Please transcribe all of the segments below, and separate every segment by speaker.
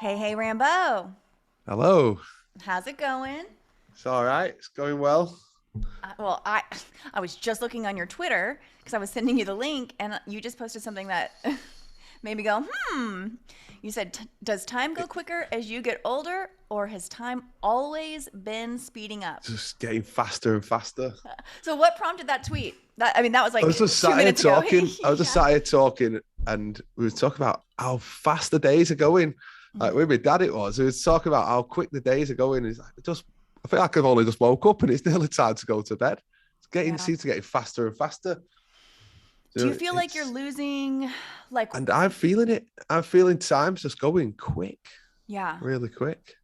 Speaker 1: Hey, Rambo.
Speaker 2: Hello.
Speaker 1: How's it going?
Speaker 2: It's all right. It's going well.
Speaker 1: Well, I was just looking on your Twitter because I was sending you the link, and you just posted something that made me go, hmm. You said, "Does time go quicker as you get older, or has time always been speeding up?"
Speaker 2: Just getting faster and faster.
Speaker 1: So, what prompted that tweet? That was
Speaker 2: I was
Speaker 1: like
Speaker 2: just
Speaker 1: two
Speaker 2: sat here
Speaker 1: minutes ago.
Speaker 2: talking. I was just
Speaker 1: Yeah.
Speaker 2: sat here talking, and we were talking about how fast the days are going. Like with my dad, it was. We was talking about how quick the days are going. It's like just. I feel like I've only just woke up, and it's nearly time to go to bed. It's getting
Speaker 1: Yeah.
Speaker 2: seems to getting faster and faster.
Speaker 1: Do
Speaker 2: You
Speaker 1: you
Speaker 2: know,
Speaker 1: feel like you're
Speaker 2: it's
Speaker 1: losing, like,
Speaker 2: and I'm feeling it. I'm feeling time's just going quick,
Speaker 1: yeah?
Speaker 2: really quick.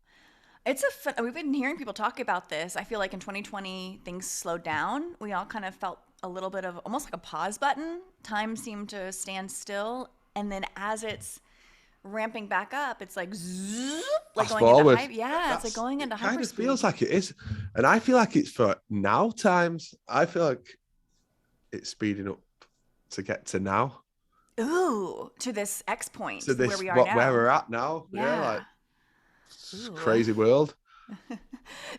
Speaker 1: We've been hearing people talk about this. I feel like in 2020 things slowed down. We all kind of felt a little bit of almost like a pause button. Time seemed to stand still, and then as it's ramping back up, it's like zzz, like
Speaker 2: Fast
Speaker 1: going into
Speaker 2: forward.
Speaker 1: hype. Yeah, it's like
Speaker 2: That's
Speaker 1: going
Speaker 2: it.
Speaker 1: into
Speaker 2: Kind of feels
Speaker 1: hyperspeed.
Speaker 2: like it is, and I feel like it's for now times. I feel like it's speeding up to get to now,
Speaker 1: Ooh, to this X
Speaker 2: to
Speaker 1: point where
Speaker 2: this
Speaker 1: we are
Speaker 2: what where
Speaker 1: now.
Speaker 2: we're at now. Yeah, like
Speaker 1: Yeah. Ooh.
Speaker 2: crazy world.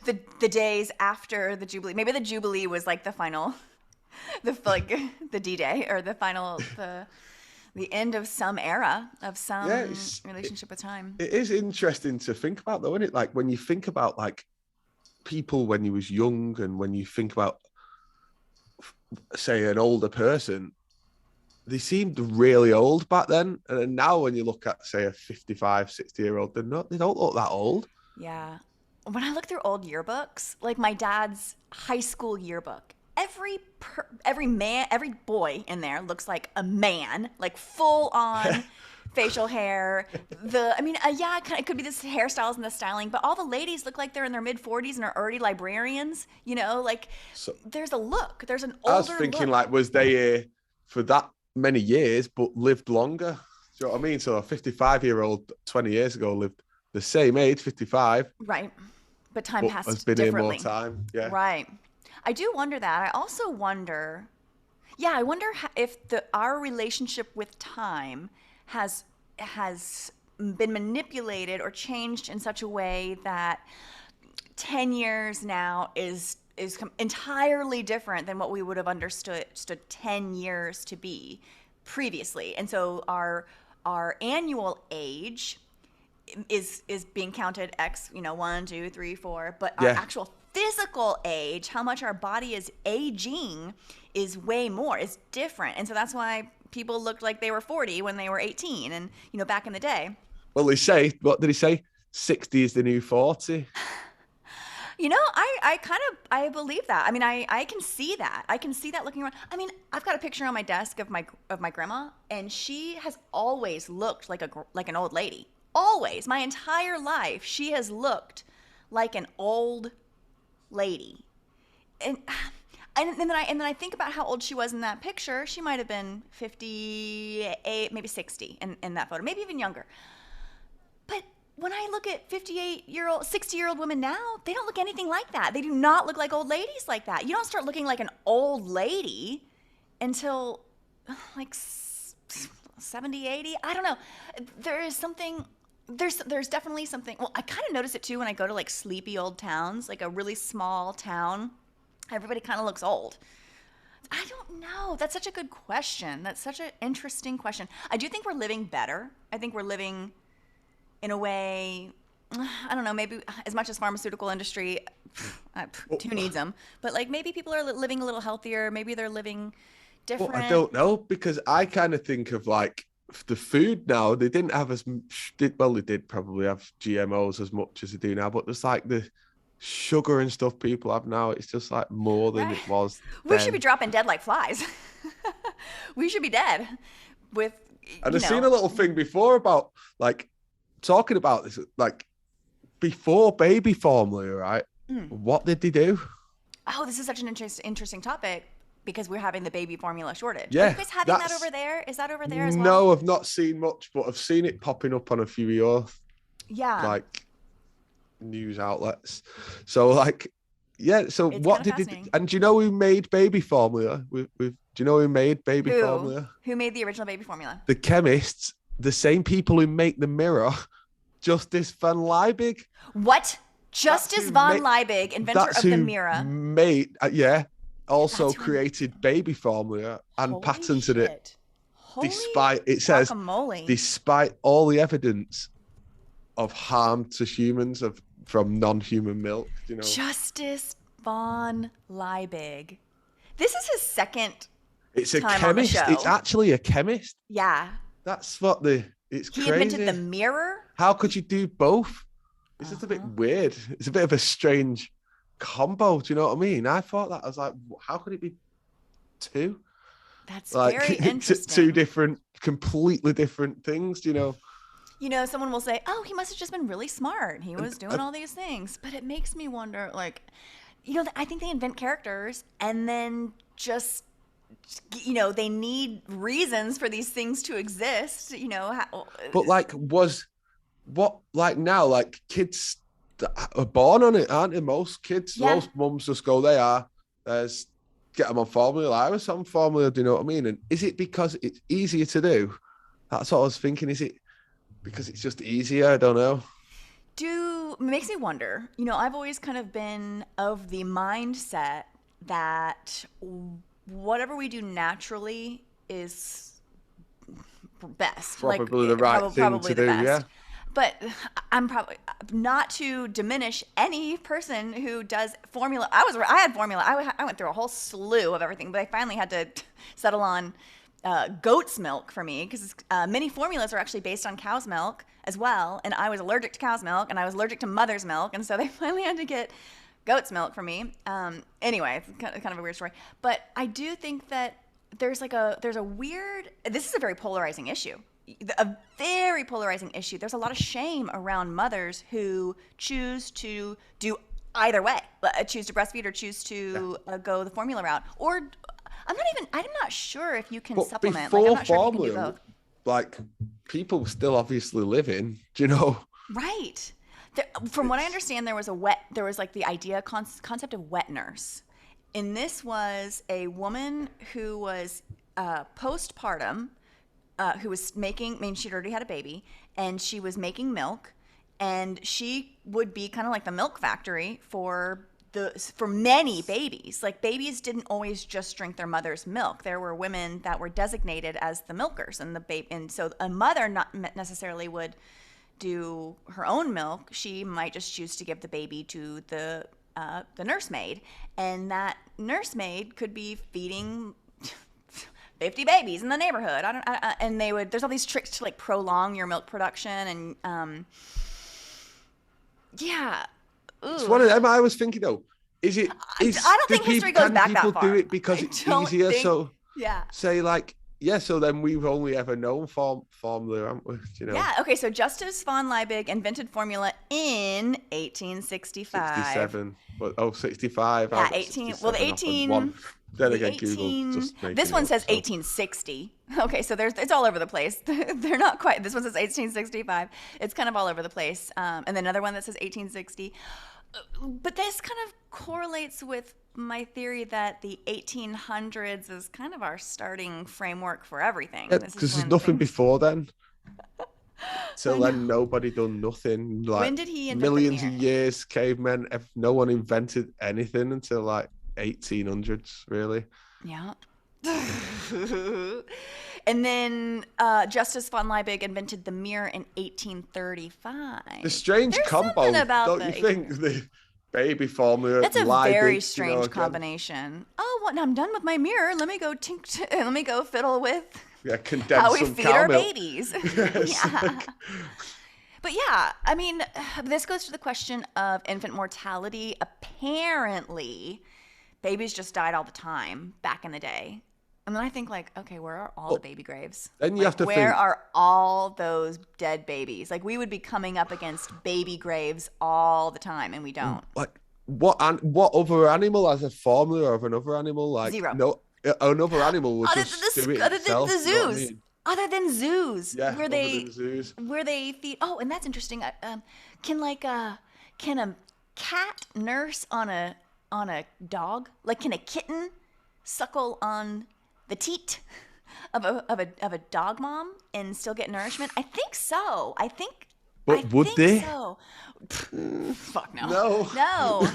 Speaker 1: The days after the Jubilee. Maybe the Jubilee was like the final, the like the D-Day or the end of some era of
Speaker 2: Yeah,
Speaker 1: some relationship with time.
Speaker 2: it is interesting to think about though, isn't it? Like when you think about like people when you was young, and when you think about say an older person, they seemed really old back then. And then now when you look at say a 55, 60-year old, they don't look that old.
Speaker 1: Yeah. When I look through old yearbooks, like my dad's high school yearbook, every man, every boy in there looks like a man, like full
Speaker 2: Yeah.
Speaker 1: on facial hair. Yeah, it could be this hairstyles and the styling, but all the ladies look like they're in their mid 40s and are already librarians. Like
Speaker 2: So
Speaker 1: there's a look. There's an
Speaker 2: I was
Speaker 1: older
Speaker 2: thinking,
Speaker 1: look.
Speaker 2: like, was they here for that many years but lived longer? Do you know what I mean? So a 55-year-old 20 years ago lived the same age, 55,
Speaker 1: Right. But time
Speaker 2: but has
Speaker 1: passed
Speaker 2: been here more
Speaker 1: differently.
Speaker 2: time. Yeah.
Speaker 1: Right. I do wonder that. I also wonder, yeah, I wonder if the our relationship with time has been manipulated or changed in such a way that 10 years now is entirely different than what we would have understood 10 years to be previously. And so our annual age is being counted X, 1, 2, 3, 4, but our
Speaker 2: Yeah.
Speaker 1: actual physical age, how much our body is aging, is way more. It's different, and so that's why people looked like they were 40 when they were 18, and back in the day.
Speaker 2: Well, they say, what did he say? 60 is the new 40.
Speaker 1: I kind of I believe that. I mean, I can see that. I can see that looking around. I mean, I've got a picture on my desk of my grandma, and she has always looked like an old lady. Always, my entire life, she has looked like an old lady. And and then I think about how old she was in that picture. She might have been 58, maybe 60 in that photo, maybe even younger. But when I look at 58-year-old, 60-year-old women now, they don't look anything like that. They do not look like old ladies like that. You don't start looking like an old lady until like 70, 80. I don't know. There is something there's definitely something. Well, I kind of notice it too when I go to like sleepy old towns, like a really small town. Everybody kind of looks old. I don't know. That's such a good question. That's such an interesting question. I do think we're living better. I think we're living in a way, I don't know, maybe as much as pharmaceutical industry,
Speaker 2: But,
Speaker 1: who needs them? But like maybe people are living a little healthier. Maybe they're living
Speaker 2: but I
Speaker 1: different.
Speaker 2: don't know, because I kind of think of like the food now. They didn't have as well, they did probably have GMOs as much as they do now, but there's like the sugar and stuff people have now. It's just like more than
Speaker 1: Right?
Speaker 2: it was
Speaker 1: We should be
Speaker 2: then.
Speaker 1: dropping dead like flies. We should be dead with,
Speaker 2: And
Speaker 1: you
Speaker 2: I've seen
Speaker 1: know,
Speaker 2: a little thing before about like talking about this, like before baby formula, right?
Speaker 1: mm.
Speaker 2: What did they do?
Speaker 1: Oh, this is such an interesting topic because we're having the baby formula shortage. Are you
Speaker 2: Yeah,
Speaker 1: guys having that
Speaker 2: that's
Speaker 1: over there? Is that over there as well?
Speaker 2: no, I've not seen much, but I've seen it popping up on a few of your
Speaker 1: Yeah,
Speaker 2: like news outlets. So like, yeah. So
Speaker 1: it's kind
Speaker 2: what
Speaker 1: of
Speaker 2: did it?
Speaker 1: fascinating.
Speaker 2: And do you know who made baby formula? Do you know who made baby
Speaker 1: Who?
Speaker 2: formula?
Speaker 1: Who made the original baby formula?
Speaker 2: The chemists, the same people who make the mirror, Justus von Liebig.
Speaker 1: What? Justus von Liebig, inventor
Speaker 2: That's
Speaker 1: of the
Speaker 2: who
Speaker 1: mirror.
Speaker 2: made, also
Speaker 1: That's who.
Speaker 2: created baby formula and
Speaker 1: Holy
Speaker 2: patented it.
Speaker 1: shit. Holy
Speaker 2: Despite, it says,
Speaker 1: guacamole.
Speaker 2: despite all the evidence of harm to humans from non-human milk, you know.
Speaker 1: Justus von Liebig. This is his second
Speaker 2: It's a
Speaker 1: time on the
Speaker 2: chemist.
Speaker 1: show.
Speaker 2: It's actually a chemist.
Speaker 1: Yeah.
Speaker 2: That's what it's
Speaker 1: He
Speaker 2: crazy.
Speaker 1: invented the mirror.
Speaker 2: How could you do both? It's just a bit weird. It's a bit of a strange combo. Do you know what I mean? I thought that. I was like, how could it be two?
Speaker 1: That's
Speaker 2: Like,
Speaker 1: very interesting.
Speaker 2: two different, completely different things, you know?
Speaker 1: You know, someone will say, oh, he must have just been really smart. He was doing all these things. But it makes me wonder, like, you know, I think they invent characters and then just, you know, they need reasons for these things to exist, you know.
Speaker 2: But, like, now, like, kids are born on it, aren't they? Most kids, most mums just go, get them on formula. I was on formula, do you know what I mean? And is it because it's easier to do? That's what I was thinking. Is it because it's just easier? I don't know.
Speaker 1: It makes me wonder. You know, I've always kind of been of the mindset that whatever we do naturally is best.
Speaker 2: Probably the right thing to do, yeah.
Speaker 1: But I'm probably not to diminish any person who does formula. I had formula. I went through a whole slew of everything, but I finally had to settle on goat's milk for me because many formulas are actually based on cow's milk as well. And I was allergic to cow's milk and I was allergic to mother's milk. And so they finally had to get goat's milk for me. Anyway, it's kind of a weird story. But I do think that there's a weird, this is a very polarizing issue. A very polarizing issue. There's a lot of shame around mothers who choose to do either way, choose to breastfeed or choose to go the formula route. Or I'm not sure if you can supplement. Like, I'm not sure if you can do both.
Speaker 2: Like, people still obviously living, do you know?
Speaker 1: Right. From what I understand, there was like the idea concept of wet nurse. And this was a woman who was postpartum, who was she'd already had a baby, and she was making milk, and she would be kind of like the milk factory for many babies. Like, babies didn't always just drink their mother's milk. There were women that were designated as the milkers, and so a mother not necessarily would do her own milk. She might just choose to give the baby to the nursemaid, and that nursemaid could be feeding 50 babies in the neighborhood. There's all these tricks to, like, prolong your milk production, and yeah. Ooh.
Speaker 2: It's one of them. I was thinking, though, I don't think history goes back that far. People do it because it's easier? Say, like, so then we've only ever known formula, haven't we? You know?
Speaker 1: Yeah, okay, so Justus von Liebig invented formula in 1865.
Speaker 2: 67. 65.
Speaker 1: Yeah, 18...
Speaker 2: Then again, Google just making
Speaker 1: this one says
Speaker 2: so.
Speaker 1: 1860. Okay, so it's all over the place. They're not quite. This one says 1865. It's kind of all over the place. And then another one that says 1860. But this kind of correlates with my theory that the 1800s is kind of our starting framework for everything.
Speaker 2: Yeah, because there's nothing before then. Till then, nobody done nothing. Like,
Speaker 1: when did he invent
Speaker 2: millions of years, cavemen. No one invented anything until like 1800s, really.
Speaker 1: Yeah. And then Justus von Liebig invented the mirror in 1835.
Speaker 2: The strange combo, don't you think? The baby formula.
Speaker 1: That's a very strange combination. Oh, well, I'm done with my mirror. Let me go fiddle with how we feed our babies. Yeah. But yeah, I mean, this goes to the question of infant mortality. Apparently, babies just died all the time back in the day. And then I think, like, okay, where are all the baby graves?
Speaker 2: Then you have to
Speaker 1: where are all those dead babies? Like, we would be coming up against baby graves all the time, and we don't.
Speaker 2: Like, what other animal has a formula of another animal? Like,
Speaker 1: zero.
Speaker 2: No, another animal would just do it itself.
Speaker 1: Other than the zoos.
Speaker 2: You know what I mean?
Speaker 1: Other than zoos,
Speaker 2: yeah,
Speaker 1: where they feed. Oh, and that's interesting. Can a cat nurse on a dog? Like, can a kitten suckle on the teat of a dog mom and still get nourishment? I think so. I
Speaker 2: But would
Speaker 1: think
Speaker 2: they?
Speaker 1: so. Fuck no.
Speaker 2: No.
Speaker 1: No.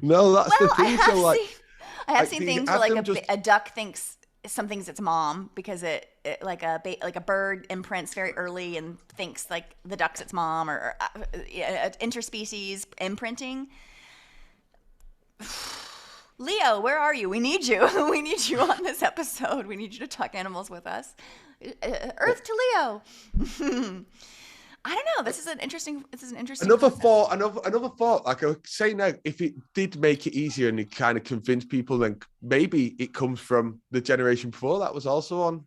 Speaker 2: No, that's the
Speaker 1: Well,
Speaker 2: thing. So
Speaker 1: I have
Speaker 2: like
Speaker 1: seen
Speaker 2: they
Speaker 1: things where
Speaker 2: have
Speaker 1: like
Speaker 2: them just
Speaker 1: a duck thinks something's its mom because it like a bird imprints very early and thinks like the duck's its mom, or interspecies imprinting. Leo, where are you? We need you. We need you on this episode. We need you to talk animals with us. Earth to Leo. I don't know. This is an interesting.
Speaker 2: another
Speaker 1: concept.
Speaker 2: thought. Another thought. Like I was saying now, if it did make it easier and it kind of convinced people, then maybe it comes from the generation before that was also on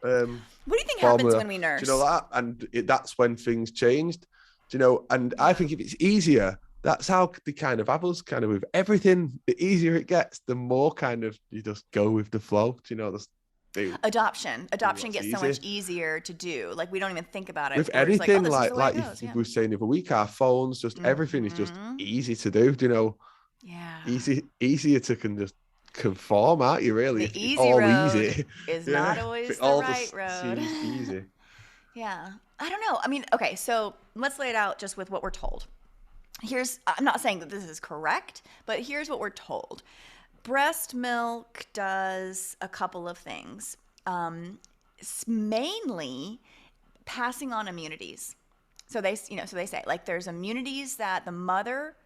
Speaker 1: What do you think happens
Speaker 2: formula.
Speaker 1: when we
Speaker 2: Do you know
Speaker 1: nurse?
Speaker 2: that? And that's when things changed. Do you know? And I think if it's easier, that's how they kind of have us kind of with everything. The easier it gets, the more kind of you just go with the flow. Do you know? Just do
Speaker 1: Adoption
Speaker 2: what's
Speaker 1: gets so
Speaker 2: easy.
Speaker 1: much easier to do. Like we don't even think about it.
Speaker 2: With
Speaker 1: We're just like, oh,
Speaker 2: anything,
Speaker 1: this is the way it
Speaker 2: like
Speaker 1: goes.
Speaker 2: if
Speaker 1: Yeah.
Speaker 2: we were saying the other week, our phones, just everything is just easy to do. Do you know?
Speaker 1: Yeah.
Speaker 2: Easier to can just conform, aren't you? Really,
Speaker 1: The
Speaker 2: if it's
Speaker 1: easy
Speaker 2: all
Speaker 1: road
Speaker 2: easy,
Speaker 1: is
Speaker 2: yeah.
Speaker 1: not
Speaker 2: If
Speaker 1: always
Speaker 2: it
Speaker 1: the
Speaker 2: all
Speaker 1: right
Speaker 2: just
Speaker 1: road.
Speaker 2: seems easy.
Speaker 1: Yeah. I don't know. I mean, okay, so let's lay it out just with what we're told. I'm not saying that this is correct, but here's what we're told. Breast milk does a couple of things. Mainly passing on immunities. So they say like there's immunities that the mother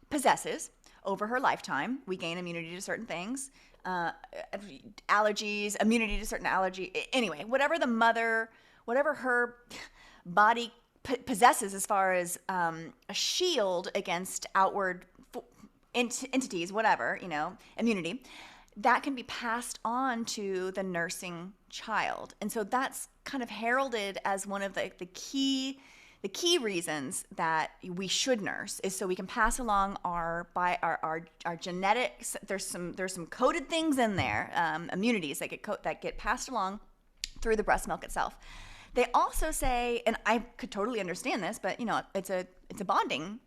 Speaker 1: possesses over her lifetime. We gain immunity to certain things, allergies, immunity to certain allergy. Anyway, whatever her body possesses as far as a shield against outward entities, whatever, immunity, that can be passed on to the nursing child. And so that's kind of heralded as one of the key reasons that we should nurse, is so we can pass along our genetics. There's some coded things in there, immunities that get passed along through the breast milk itself. They also say, and I could totally understand this, but it's a bonding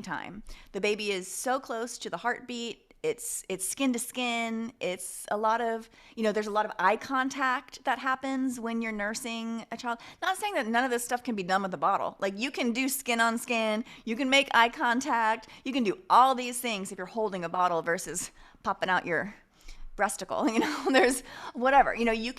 Speaker 1: time. The baby is so close to the heartbeat. It's skin to skin. It's a lot of, there's a lot of eye contact that happens when you're nursing a child. Not saying that none of this stuff can be done with a bottle. Like you can do skin on skin. You can make eye contact. You can do all these things if you're holding a bottle versus popping out your breasticle. There's whatever. You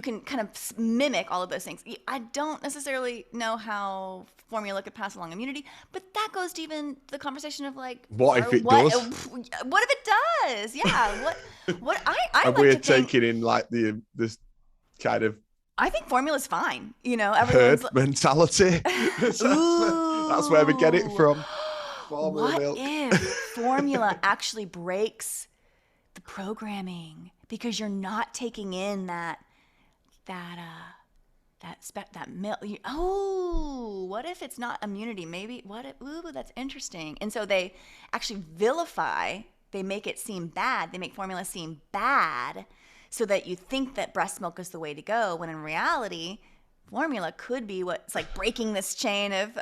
Speaker 1: can kind of mimic all of those things. I don't necessarily know how formula could pass along immunity, but that goes to even the conversation of like,
Speaker 2: What if it does?
Speaker 1: What if it does? Yeah. What I
Speaker 2: And
Speaker 1: like
Speaker 2: we're
Speaker 1: to think,
Speaker 2: taking in like this kind of
Speaker 1: I think formula's fine.
Speaker 2: herd
Speaker 1: Everyone's
Speaker 2: mentality. That's where we get it from. Formula
Speaker 1: what
Speaker 2: milk.
Speaker 1: if formula actually breaks the programming because you're not taking in that milk. Oh, what if it's not immunity? Maybe ooh, that's interesting. And so they actually vilify, they make it seem bad. They make formula seem bad so that you think that breast milk is the way to go, when in reality, formula could be what's like breaking this chain of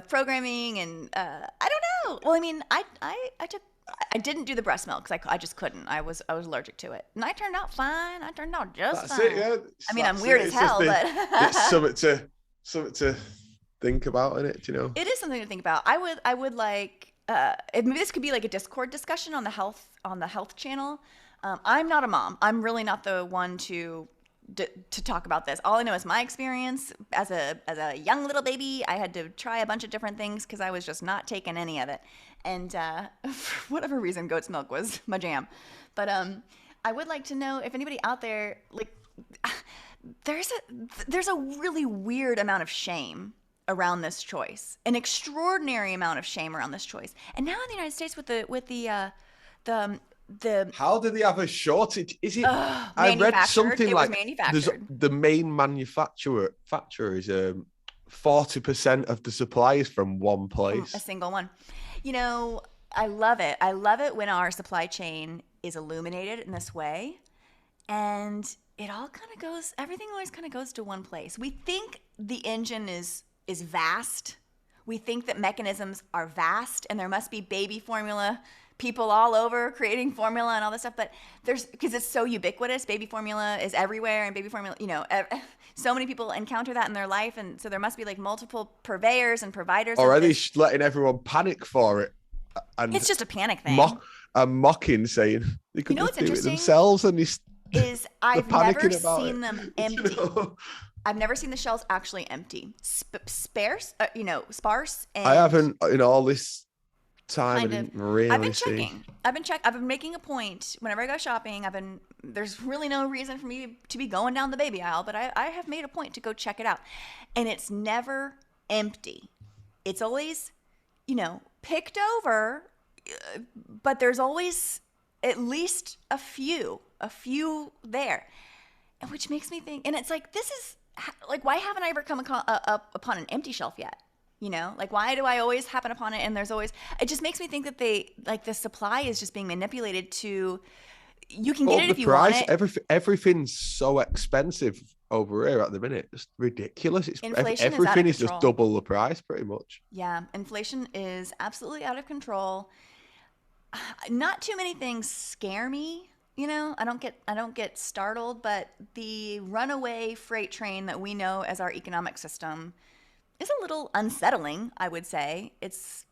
Speaker 1: programming. And I don't know. Well, I mean, I didn't do the breast milk because I just couldn't. I was allergic to it, and I turned out fine. I turned out just
Speaker 2: That's
Speaker 1: fine.
Speaker 2: it, yeah.
Speaker 1: I mean, I'm weird as hell, but
Speaker 2: it's something to think about in it.
Speaker 1: It is something to think about. I would like maybe this could be like a Discord discussion on the health channel. I'm not a mom. I'm really not the one to talk about this. All I know is my experience as a young little baby. I had to try a bunch of different things because I was just not taking any of it. And for whatever reason, goat's milk was my jam. But I would like to know if anybody out there, like, there's a really weird amount of shame around this choice, an extraordinary amount of shame around this choice. And now in the United States with the
Speaker 2: how do they have a shortage? Is it? I read
Speaker 1: manufactured.
Speaker 2: something
Speaker 1: It
Speaker 2: like
Speaker 1: was manufactured.
Speaker 2: the main manufacturer is 40% of the supply is from one place.
Speaker 1: A single one. I love it. I love it when our supply chain is illuminated in this way, and it all kind of goes. Everything always kind of goes to one place. We think the engine is vast. We think that mechanisms are vast, and there must be baby formula people all over creating formula and all this stuff, but because it's so ubiquitous, baby formula is everywhere, and baby formula, so many people encounter that in their life, and so there must be like multiple purveyors and providers
Speaker 2: already letting everyone panic for it, and
Speaker 1: it's just a panic thing.
Speaker 2: Mocking, saying they could just
Speaker 1: what's
Speaker 2: do it
Speaker 1: interesting
Speaker 2: themselves, and
Speaker 1: I've never seen
Speaker 2: it.
Speaker 1: them empty. I've never seen the shells actually empty. Sparse, sparse. And
Speaker 2: I haven't in all this time. I didn't really
Speaker 1: I've been
Speaker 2: see.
Speaker 1: checking. I've been making a point whenever I go shopping. There's really no reason for me to be going down the baby aisle, but I have made a point to go check it out, and it's never empty. It's always, picked over, but there's always at least a few there, and which makes me think. And it's like, this is like, why haven't I ever come upon an empty shelf yet? Like, why do I always happen upon it? And it just makes me think that the supply is just being manipulated to, you can get it if you want it.
Speaker 2: Everything's so expensive over here at the minute. It's ridiculous.
Speaker 1: Everything
Speaker 2: is just double the price pretty much.
Speaker 1: Yeah. Inflation is absolutely out of control. Not too many things scare me. I don't get startled, but the runaway freight train that we know as our economic system is a little unsettling, I would say. It's,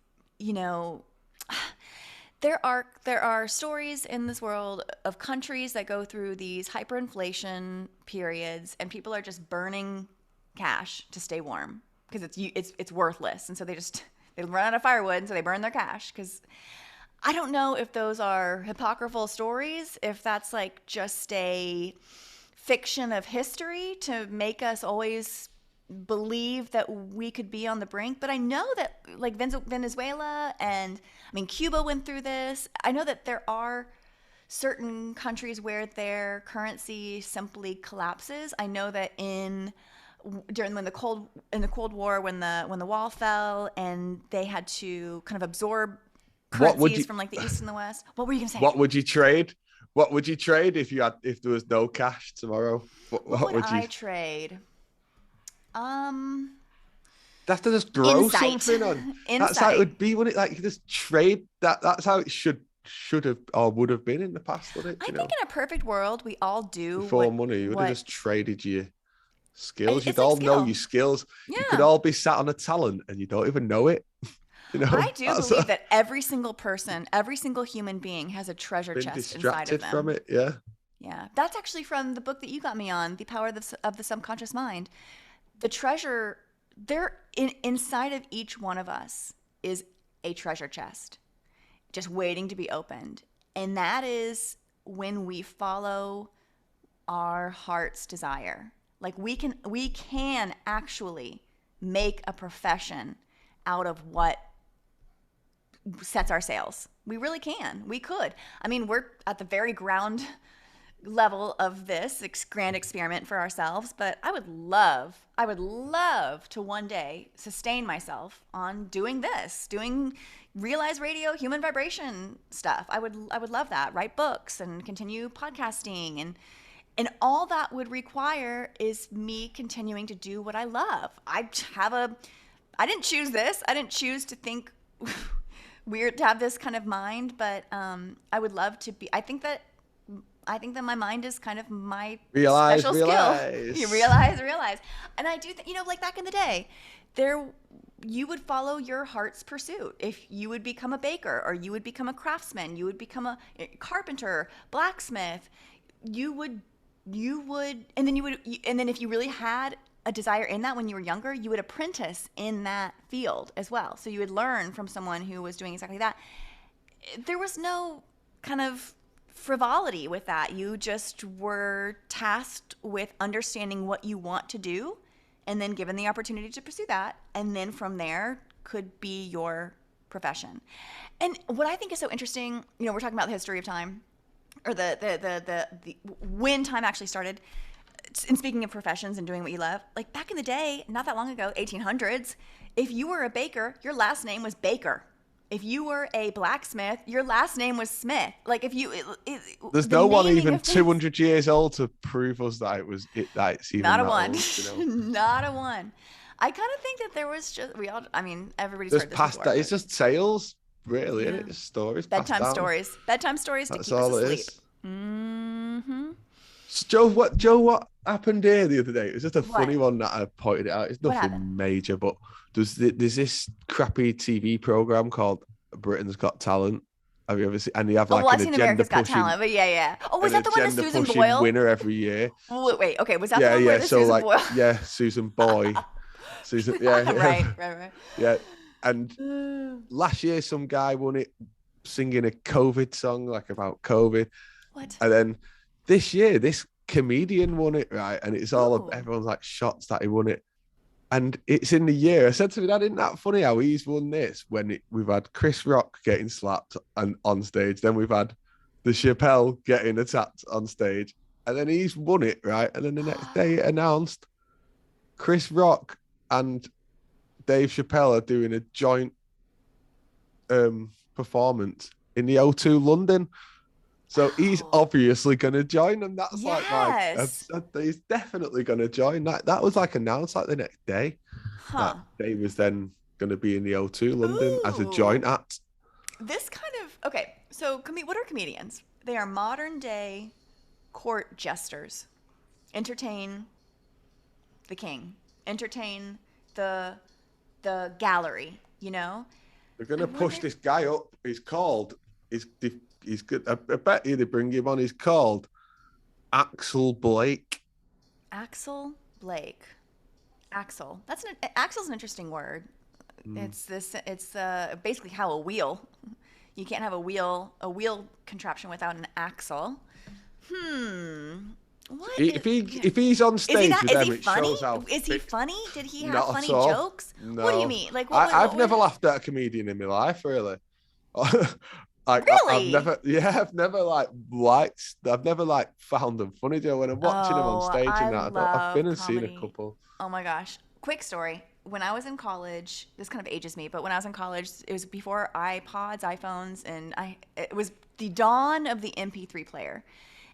Speaker 1: there are stories in this world of countries that go through these hyperinflation periods, and people are just burning cash to stay warm because it's worthless, and so they run out of firewood, and so they burn their cash. Because I don't know if those are apocryphal stories, if that's like just a fiction of history to make us always believe that we could be on the brink. But I know that like Venezuela and Cuba went through this. I know that there are certain countries where their currency simply collapses. I know that in the Cold War, when the wall fell and they had to kind of absorb currencies from like the East and the West. What were you gonna say?
Speaker 2: What would you trade? What would you trade if there was no cash tomorrow?
Speaker 1: What would I trade?
Speaker 2: That's to just grow something on. That's how it would be, wouldn't it? Like, you just trade that. That's how it should have or would have been in the past, wouldn't it?
Speaker 1: I think in a perfect world, we all do
Speaker 2: before money. You would have just traded your skills. You'd all know your skills. Yeah. You could all be sat on a talent and you don't even know it.
Speaker 1: I do believe that every single person, every single human being has a treasure chest inside of them.
Speaker 2: From it, yeah.
Speaker 1: Yeah, that's actually from the book that you got me on, The Power of the Subconscious Mind. The treasure, inside of each one of us is a treasure chest, just waiting to be opened. And that is when we follow our heart's desire. Like, we can actually make a profession out of what sets our sails. We really can. We could. We're at the very ground level of this grand experiment for ourselves, but I would love to one day sustain myself on doing Realize Radio, human vibration stuff. I would love that. Write books and continue podcasting, and all that would require is me continuing to do what I love. I didn't choose this. I didn't choose to think weird to have this kind of mind, but I would love to be. I think that my mind is kind of my special skill. You realize. And I do think, like back in the day, you would follow your heart's pursuit. If you would become a baker, or you would become a craftsman, you would become a carpenter, blacksmith, you would, and then if you really had a desire in that when you were younger, you would apprentice in that field as well. So you would learn from someone who was doing exactly that. There was no kind of frivolity with that. You just were tasked with understanding what you want to do, and then given the opportunity to pursue that, and then from there could be your profession. And what I think is so interesting, we're talking about the history of time, or the when time actually started. And speaking of professions and doing what you love, like back in the day, not that long ago, 1800s, if you were a baker, your last name was Baker. If you were a blacksmith, your last name was Smith. Like, if you,
Speaker 2: there's no one even 200 years old to prove us that it's even
Speaker 1: not a
Speaker 2: that
Speaker 1: one,
Speaker 2: old,
Speaker 1: not a one. I kind of think that there was just everybody's heard this before.
Speaker 2: It's just sales. really, isn't
Speaker 1: Yeah.
Speaker 2: it? Just stories passed
Speaker 1: Bedtime
Speaker 2: down.
Speaker 1: stories. Bedtime stories to
Speaker 2: That's
Speaker 1: keep us
Speaker 2: all it
Speaker 1: asleep.
Speaker 2: is.
Speaker 1: Mm-hmm.
Speaker 2: So what happened here the other day? It was just a
Speaker 1: What?
Speaker 2: funny one that I pointed out. It's
Speaker 1: What happened?
Speaker 2: nothing major, but there's this crappy TV program called Britain's Got Talent. Have you ever seen? And they have
Speaker 1: Oh, well,
Speaker 2: like
Speaker 1: I've seen America's Got Talent, but yeah, yeah. Oh, was
Speaker 2: an
Speaker 1: that the one with
Speaker 2: agenda
Speaker 1: Susan
Speaker 2: pushing
Speaker 1: Boyle?
Speaker 2: winner every year.
Speaker 1: Wait, okay. Was that the
Speaker 2: Yeah,
Speaker 1: one where
Speaker 2: yeah.
Speaker 1: the
Speaker 2: So
Speaker 1: Susan
Speaker 2: like,
Speaker 1: Boyle?
Speaker 2: yeah, Susan Boy, Susan, yeah,
Speaker 1: Right, right,
Speaker 2: yeah. And
Speaker 1: right.
Speaker 2: last year, some guy won it singing a COVID song like about COVID,
Speaker 1: What?
Speaker 2: and then this year, this comedian won it, right? And it's all
Speaker 1: Ooh.
Speaker 2: everyone's like shots that he won it, and it's in the year. I said to me, "Dad, isn't that funny how he's won this when we've had Chris Rock getting slapped and on stage, then we've had the Chappelle getting attacked on stage, and then he's won it, right? And then the next day it announced Chris Rock and Dave Chappelle are doing a joint performance in the O2 London. So he's
Speaker 1: Oh,
Speaker 2: obviously going to join, and that's like
Speaker 1: yes.
Speaker 2: he's definitely going to join. That was like announced like the next day that
Speaker 1: Huh.
Speaker 2: Dave was then going to be in the O2 London as a joint
Speaker 1: Ooh.
Speaker 2: act.
Speaker 1: This kind of okay. So, what are comedians? They are modern day court jesters. Entertain the king. Entertain the gallery. You know.
Speaker 2: They're going
Speaker 1: I
Speaker 2: to push
Speaker 1: wonder.
Speaker 2: this guy up. He's good. I bet you they bring him on. He's called Axel Blake.
Speaker 1: Axel Blake. Axle. Axle's an interesting word.
Speaker 2: Mm.
Speaker 1: It's this. It's basically how a wheel. You can't have a wheel contraption without an axle. Hmm. What is? Yeah.
Speaker 2: If he's on
Speaker 1: Is he
Speaker 2: stage
Speaker 1: that?
Speaker 2: with
Speaker 1: Is
Speaker 2: them,
Speaker 1: he
Speaker 2: it
Speaker 1: funny?
Speaker 2: shows how
Speaker 1: Is he
Speaker 2: thick.
Speaker 1: funny? Did he have
Speaker 2: Not at
Speaker 1: funny
Speaker 2: all.
Speaker 1: jokes? What do you
Speaker 2: No,
Speaker 1: mean? Like
Speaker 2: I've
Speaker 1: what would?
Speaker 2: never laughed at a comedian in my life, really. I've
Speaker 1: Really?
Speaker 2: never, yeah, I've never like found them funny. Joe, when I'm watching them on
Speaker 1: Oh,
Speaker 2: stage
Speaker 1: I
Speaker 2: and that, I've
Speaker 1: love
Speaker 2: been and seen a
Speaker 1: comedy.
Speaker 2: couple.
Speaker 1: Oh my gosh. Quick story. When I was in college, this kind of ages me, but when I was in college, it was before iPods, iPhones, and it was the dawn of the MP3 player.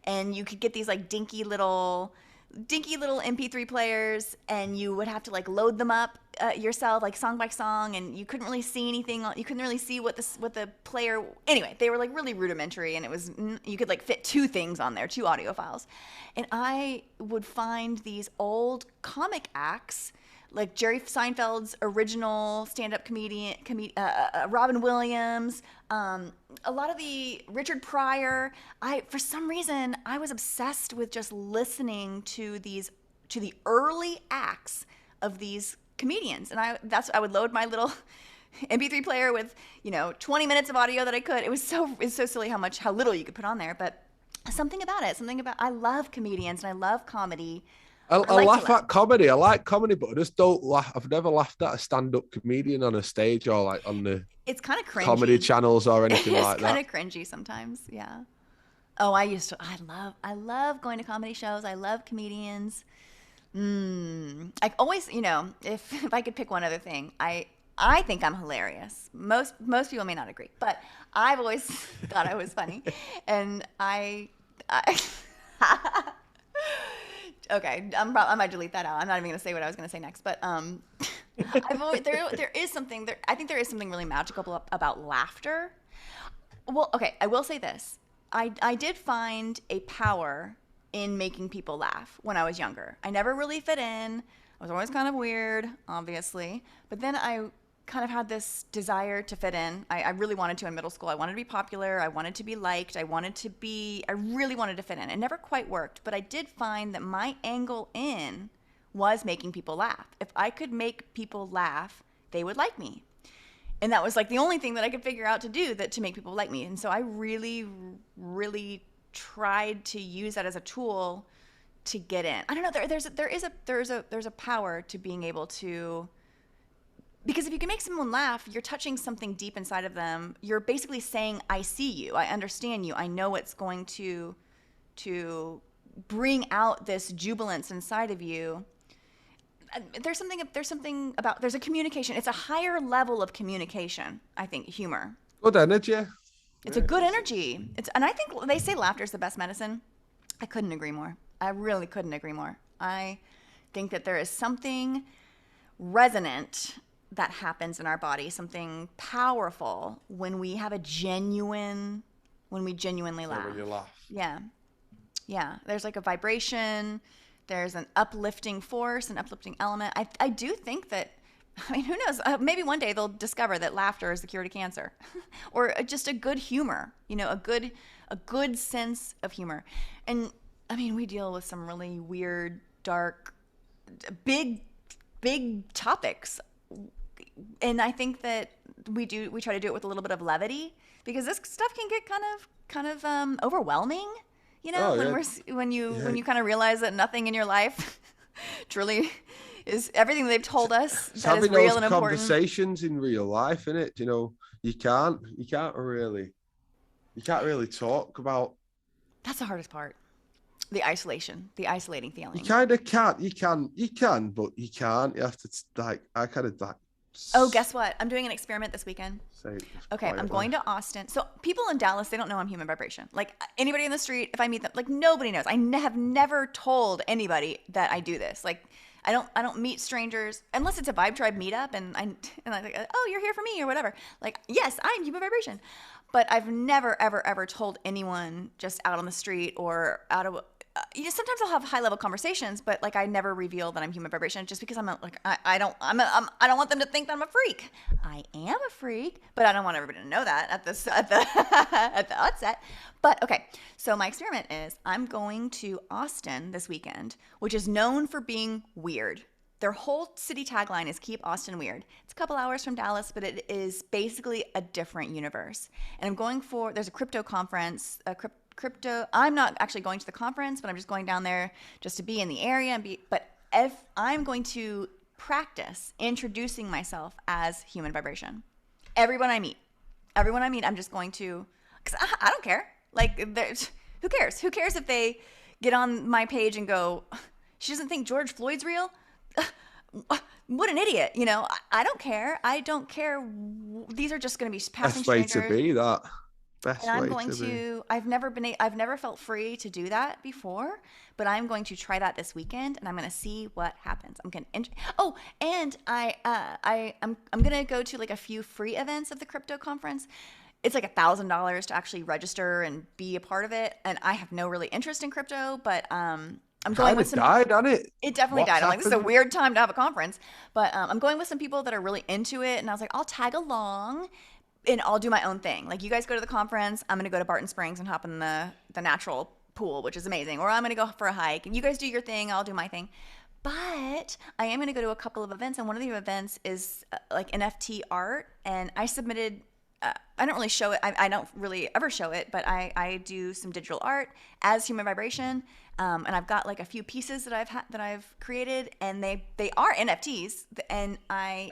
Speaker 1: And you could get these like dinky little MP3 players, and you would have to like load them up yourself, like song by song, and you couldn't really see anything. You couldn't really see what the player. Anyway, they were like really rudimentary, and it was you could like fit two things on there, two audio files, and I would find these old comic acts. Like Jerry Seinfeld's original stand-up Robin Williams, a lot of the Richard Pryor. For some reason, I was obsessed with just listening to the early acts of these comedians, and I would load my little MP3 player with 20 minutes of audio that I could. It's so silly how little you could put on there, but something about I love comedians and I love comedy. I
Speaker 2: I
Speaker 1: like to
Speaker 2: laugh
Speaker 1: laugh.
Speaker 2: at comedy. I like comedy, but I just don't laugh. I've never laughed at a stand-up comedian on a stage or like on the
Speaker 1: It's kind of
Speaker 2: comedy
Speaker 1: cringy.
Speaker 2: channels or anything
Speaker 1: It's
Speaker 2: like
Speaker 1: kind
Speaker 2: that.
Speaker 1: of cringy sometimes. Yeah. Oh, I love going to comedy shows. I love comedians. I always, if I could pick one other thing, I think I'm hilarious. Most people may not agree, but I've always thought I was funny, and I okay, I might delete that out. I'm not even gonna say what I was gonna say next, but there is something there. I think there is something really magical about laughter. Well, okay, I will say this. I did find a power in making people laugh when I was younger. I never really fit in. I was always kind of weird, obviously. But then I kind of had this desire to fit in. I really wanted to in middle school. I wanted to be popular. I wanted to be liked. I really wanted to fit in. It never quite worked, but I did find that my angle in was making people laugh. If I could make people laugh, they would like me. And that was like the only thing that I could figure out to do to make people like me. And so I really, really tried to use that as a tool to get in. I don't know. There's a power to being able to, because if you can make someone laugh, you're touching something deep inside of them. You're basically saying, "I see you. I understand you. I know it's going to bring out this jubilance inside of you." There's a communication. It's a higher level of communication. I think humor.
Speaker 2: Good energy.
Speaker 1: It's a good energy. And I think they say laughter is the best medicine. I couldn't agree more. I really couldn't agree more. I think that there is something resonant that happens in our body, something powerful when we have when we genuinely laugh.
Speaker 2: When you laugh.
Speaker 1: Yeah. Yeah. There's like a vibration. There's an uplifting force, an uplifting element. I do think that, I mean, who knows? Maybe one day they'll discover that laughter is the cure to cancer, or just a good humor. A good sense of humor. And I mean, we deal with some really weird, dark, big topics, and I think that we try to do it with a little bit of levity, because this stuff can get kind of overwhelming. When you kind of realize that nothing in your life truly is everything they've told us
Speaker 2: It's
Speaker 1: that is
Speaker 2: having
Speaker 1: real
Speaker 2: those
Speaker 1: and important.
Speaker 2: conversations in real life, innit? You can't really talk about.
Speaker 1: That's the hardest part. The isolating feeling.
Speaker 2: You kind of can't. You can, but you can't. You have to I kind of like.
Speaker 1: Oh, guess what? I'm doing an experiment this weekend. Okay,
Speaker 2: quietly.
Speaker 1: I'm going to Austin. So people in Dallas, they don't know I'm human vibration. Like anybody in the street, if I meet them, like nobody knows. I have never told anybody that I do this. Like I don't meet strangers unless it's a Vibe Tribe meetup, and I'm like, oh, you're here for me or whatever. Like, yes, I'm human vibration, but I've never ever told anyone just out on the street or out of. Sometimes I'll have high level conversations, but like I never reveal that I'm human vibration, just because I don't want them to think that I'm a freak. I am a freak, but I don't want everybody to know that at the outset. But okay, so my experiment is I'm going to Austin this weekend, which is known for being weird. Their whole city tagline is "Keep Austin Weird." It's a couple hours from Dallas, but it is basically a different universe. And there's a crypto conference, I'm not actually going to the conference, but I'm just going down there just to be in the area but if I'm going to practice introducing myself as human vibration. Everyone I meet, I'm just going to, because I don't care. Like, who cares? Who cares if they get on my page and go, she doesn't think George Floyd's real? What an idiot. I don't care. I don't care. These are just going to be passing strangers.
Speaker 2: Best way to be that.
Speaker 1: And I'm going to, I've never felt free to do that before, but I'm going to try that this weekend, and I'm going to see what happens. I'm going to go to like a few free events of the crypto conference. It's like $1,000 to actually register and be a part of it. And I have no really interest in crypto, but, I'm going with some.
Speaker 2: Died on it.
Speaker 1: It definitely died. I'm like, this is a weird time to have a conference, but I'm going with some people that are really into it, and I was like, I'll tag along. And I'll do my own thing. Like, you guys go to the conference, I'm going to go to Barton Springs and hop in the natural pool, which is amazing. Or I'm going to go for a hike. And you guys do your thing, I'll do my thing. But I am going to go to a couple of events. And one of the events is like NFT art. And I submitted, I don't really show it. I don't really ever show it. But I do some digital art as human vibration. And I've got like a few pieces that I've created. And they are NFTs. And I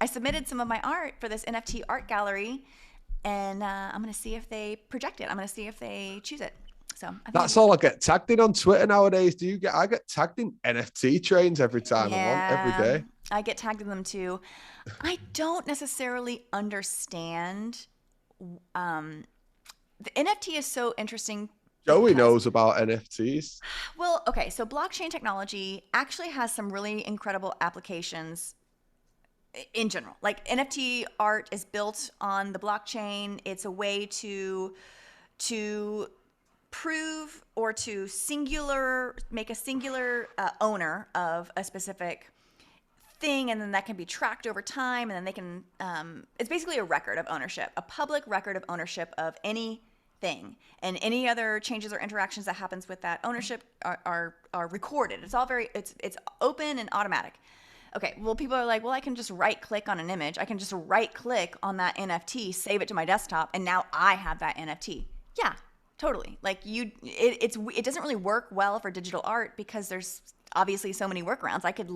Speaker 1: submitted some of my art for this NFT art gallery, and I'm going to see if they project it. I'm going to see if they choose it. So
Speaker 2: that's all I get tagged in on Twitter nowadays. I get tagged in NFT trains every time I want, every day.
Speaker 1: I get tagged in them too. I don't necessarily understand. The NFT is so interesting.
Speaker 2: Joey knows about NFTs.
Speaker 1: Well, okay. So blockchain technology actually has some really incredible applications in general. Like, NFT art is built on the blockchain. It's a way to prove or to make a singular owner of a specific thing, and then that can be tracked over time, and then they can it's basically a record of ownership, a public record of ownership of anything, and any other changes or interactions that happens with that ownership are recorded. It's all it's open and automatic. Okay, well, people are like, well, I can just right-click on an image. I can just right-click on that NFT, save it to my desktop, and now I have that NFT. Yeah, totally. Like, it doesn't really work well for digital art because there's obviously so many workarounds. I could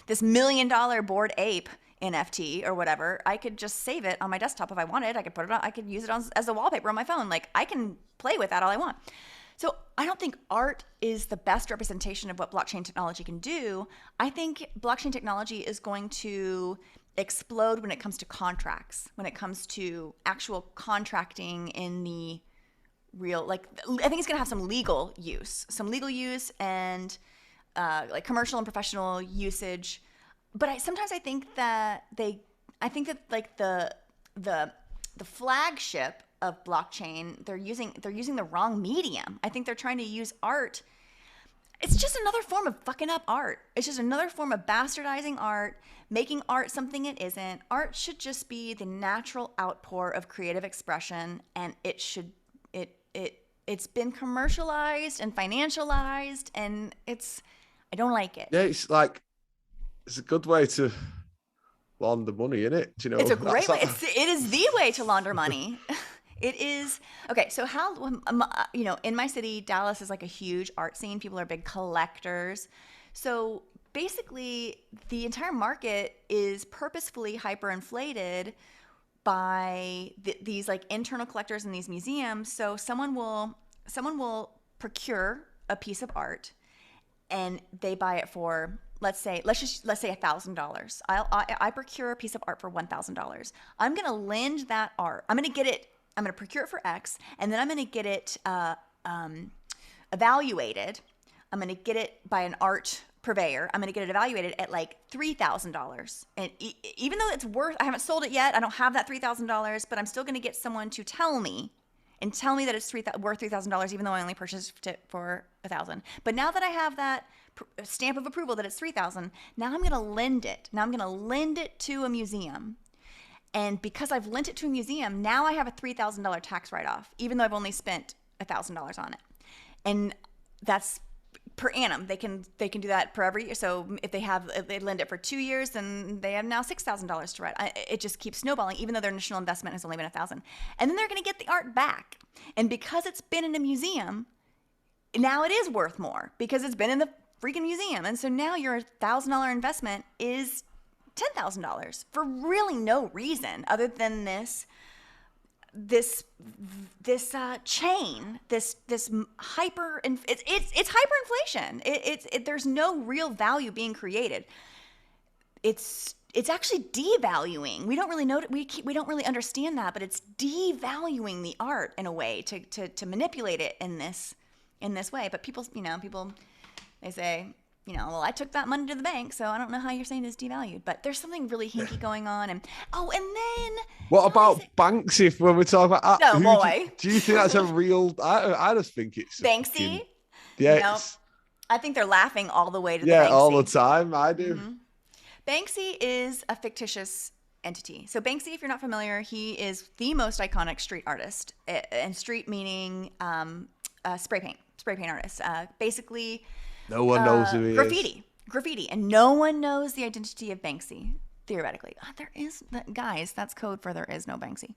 Speaker 1: this $1 million Bored Ape NFT or whatever, I could just save it on my desktop if I wanted. I could put it on. I could use it as a wallpaper on my phone. Like, I can play with that all I want. So I don't think art is the best representation of what blockchain technology can do. I think blockchain technology is going to explode when it comes to contracts, when it comes to actual contracting in the real, like, I think it's going to have some legal use and like commercial and professional usage. but sometimes I think that like the flagship of blockchain, they're using the wrong medium. I think they're trying to use art. It's just another form of fucking up art. It's just another form of bastardizing art, making art something it isn't. Art should just be the natural outpour of creative expression, and it's been commercialized and financialized, and I don't like it.
Speaker 2: Yeah, it's like it's a good way to launder money, isn't it? Do you know?
Speaker 1: It's a great way.
Speaker 2: Like,
Speaker 1: It is the way to launder money. It is. Okay, so how, in my city, Dallas is like a huge art scene. People are big collectors. So basically, the entire market is purposefully hyperinflated by these like internal collectors in these museums. So someone will procure a piece of art, and they buy it for, let's say $1,000. I procure a piece of art for $1,000. I'm gonna lend that art. I'm gonna procure it for X, and then I'm gonna get it evaluated. I'm gonna get it by an art purveyor. I'm gonna get it evaluated at like $3,000. And even though I haven't sold it yet, I don't have that $3,000, but I'm still gonna get someone to tell me that it's worth $3,000, even though I only purchased it for $1,000. But now that I have that stamp of approval that it's $3,000, now I'm gonna lend it. Now I'm gonna lend it to a museum. And because I've lent it to a museum, now I have a $3,000 tax write-off, even though I've only spent $1,000 on it. And that's per annum. They can do that per every year. So if they lend it for 2 years, then they have now $6,000 to write. It just keeps snowballing, even though their initial investment has only been $1,000. And then they're going to get the art back. And because it's been in a museum, now it is worth more because it's been in the freaking museum. And so now your $1,000 investment is $10,000 for really no reason other than this chain, this hyper, it's hyperinflation. There's no real value being created. It's actually devaluing. We don't really know. We don't really understand that, but it's devaluing the art in a way to manipulate it in this way. But people, they say, well, I took that money to the bank, so I don't know how you're saying it's devalued. But there's something really hinky going on. And then
Speaker 2: what about Banksy? When we talk about
Speaker 1: no boy,
Speaker 2: do you think that's a real? I just think it's
Speaker 1: Banksy.
Speaker 2: Yeah,
Speaker 1: no, I think they're laughing all the way to the
Speaker 2: yeah,
Speaker 1: Banksy.
Speaker 2: all the time. I do.
Speaker 1: Mm-hmm. Banksy is a fictitious entity. So Banksy, if you're not familiar, he is the most iconic street artist, and street meaning spray paint artist. Basically.
Speaker 2: No one knows who he is.
Speaker 1: Graffiti. And no one knows the identity of Banksy, theoretically. Guys, that's code for there is no Banksy.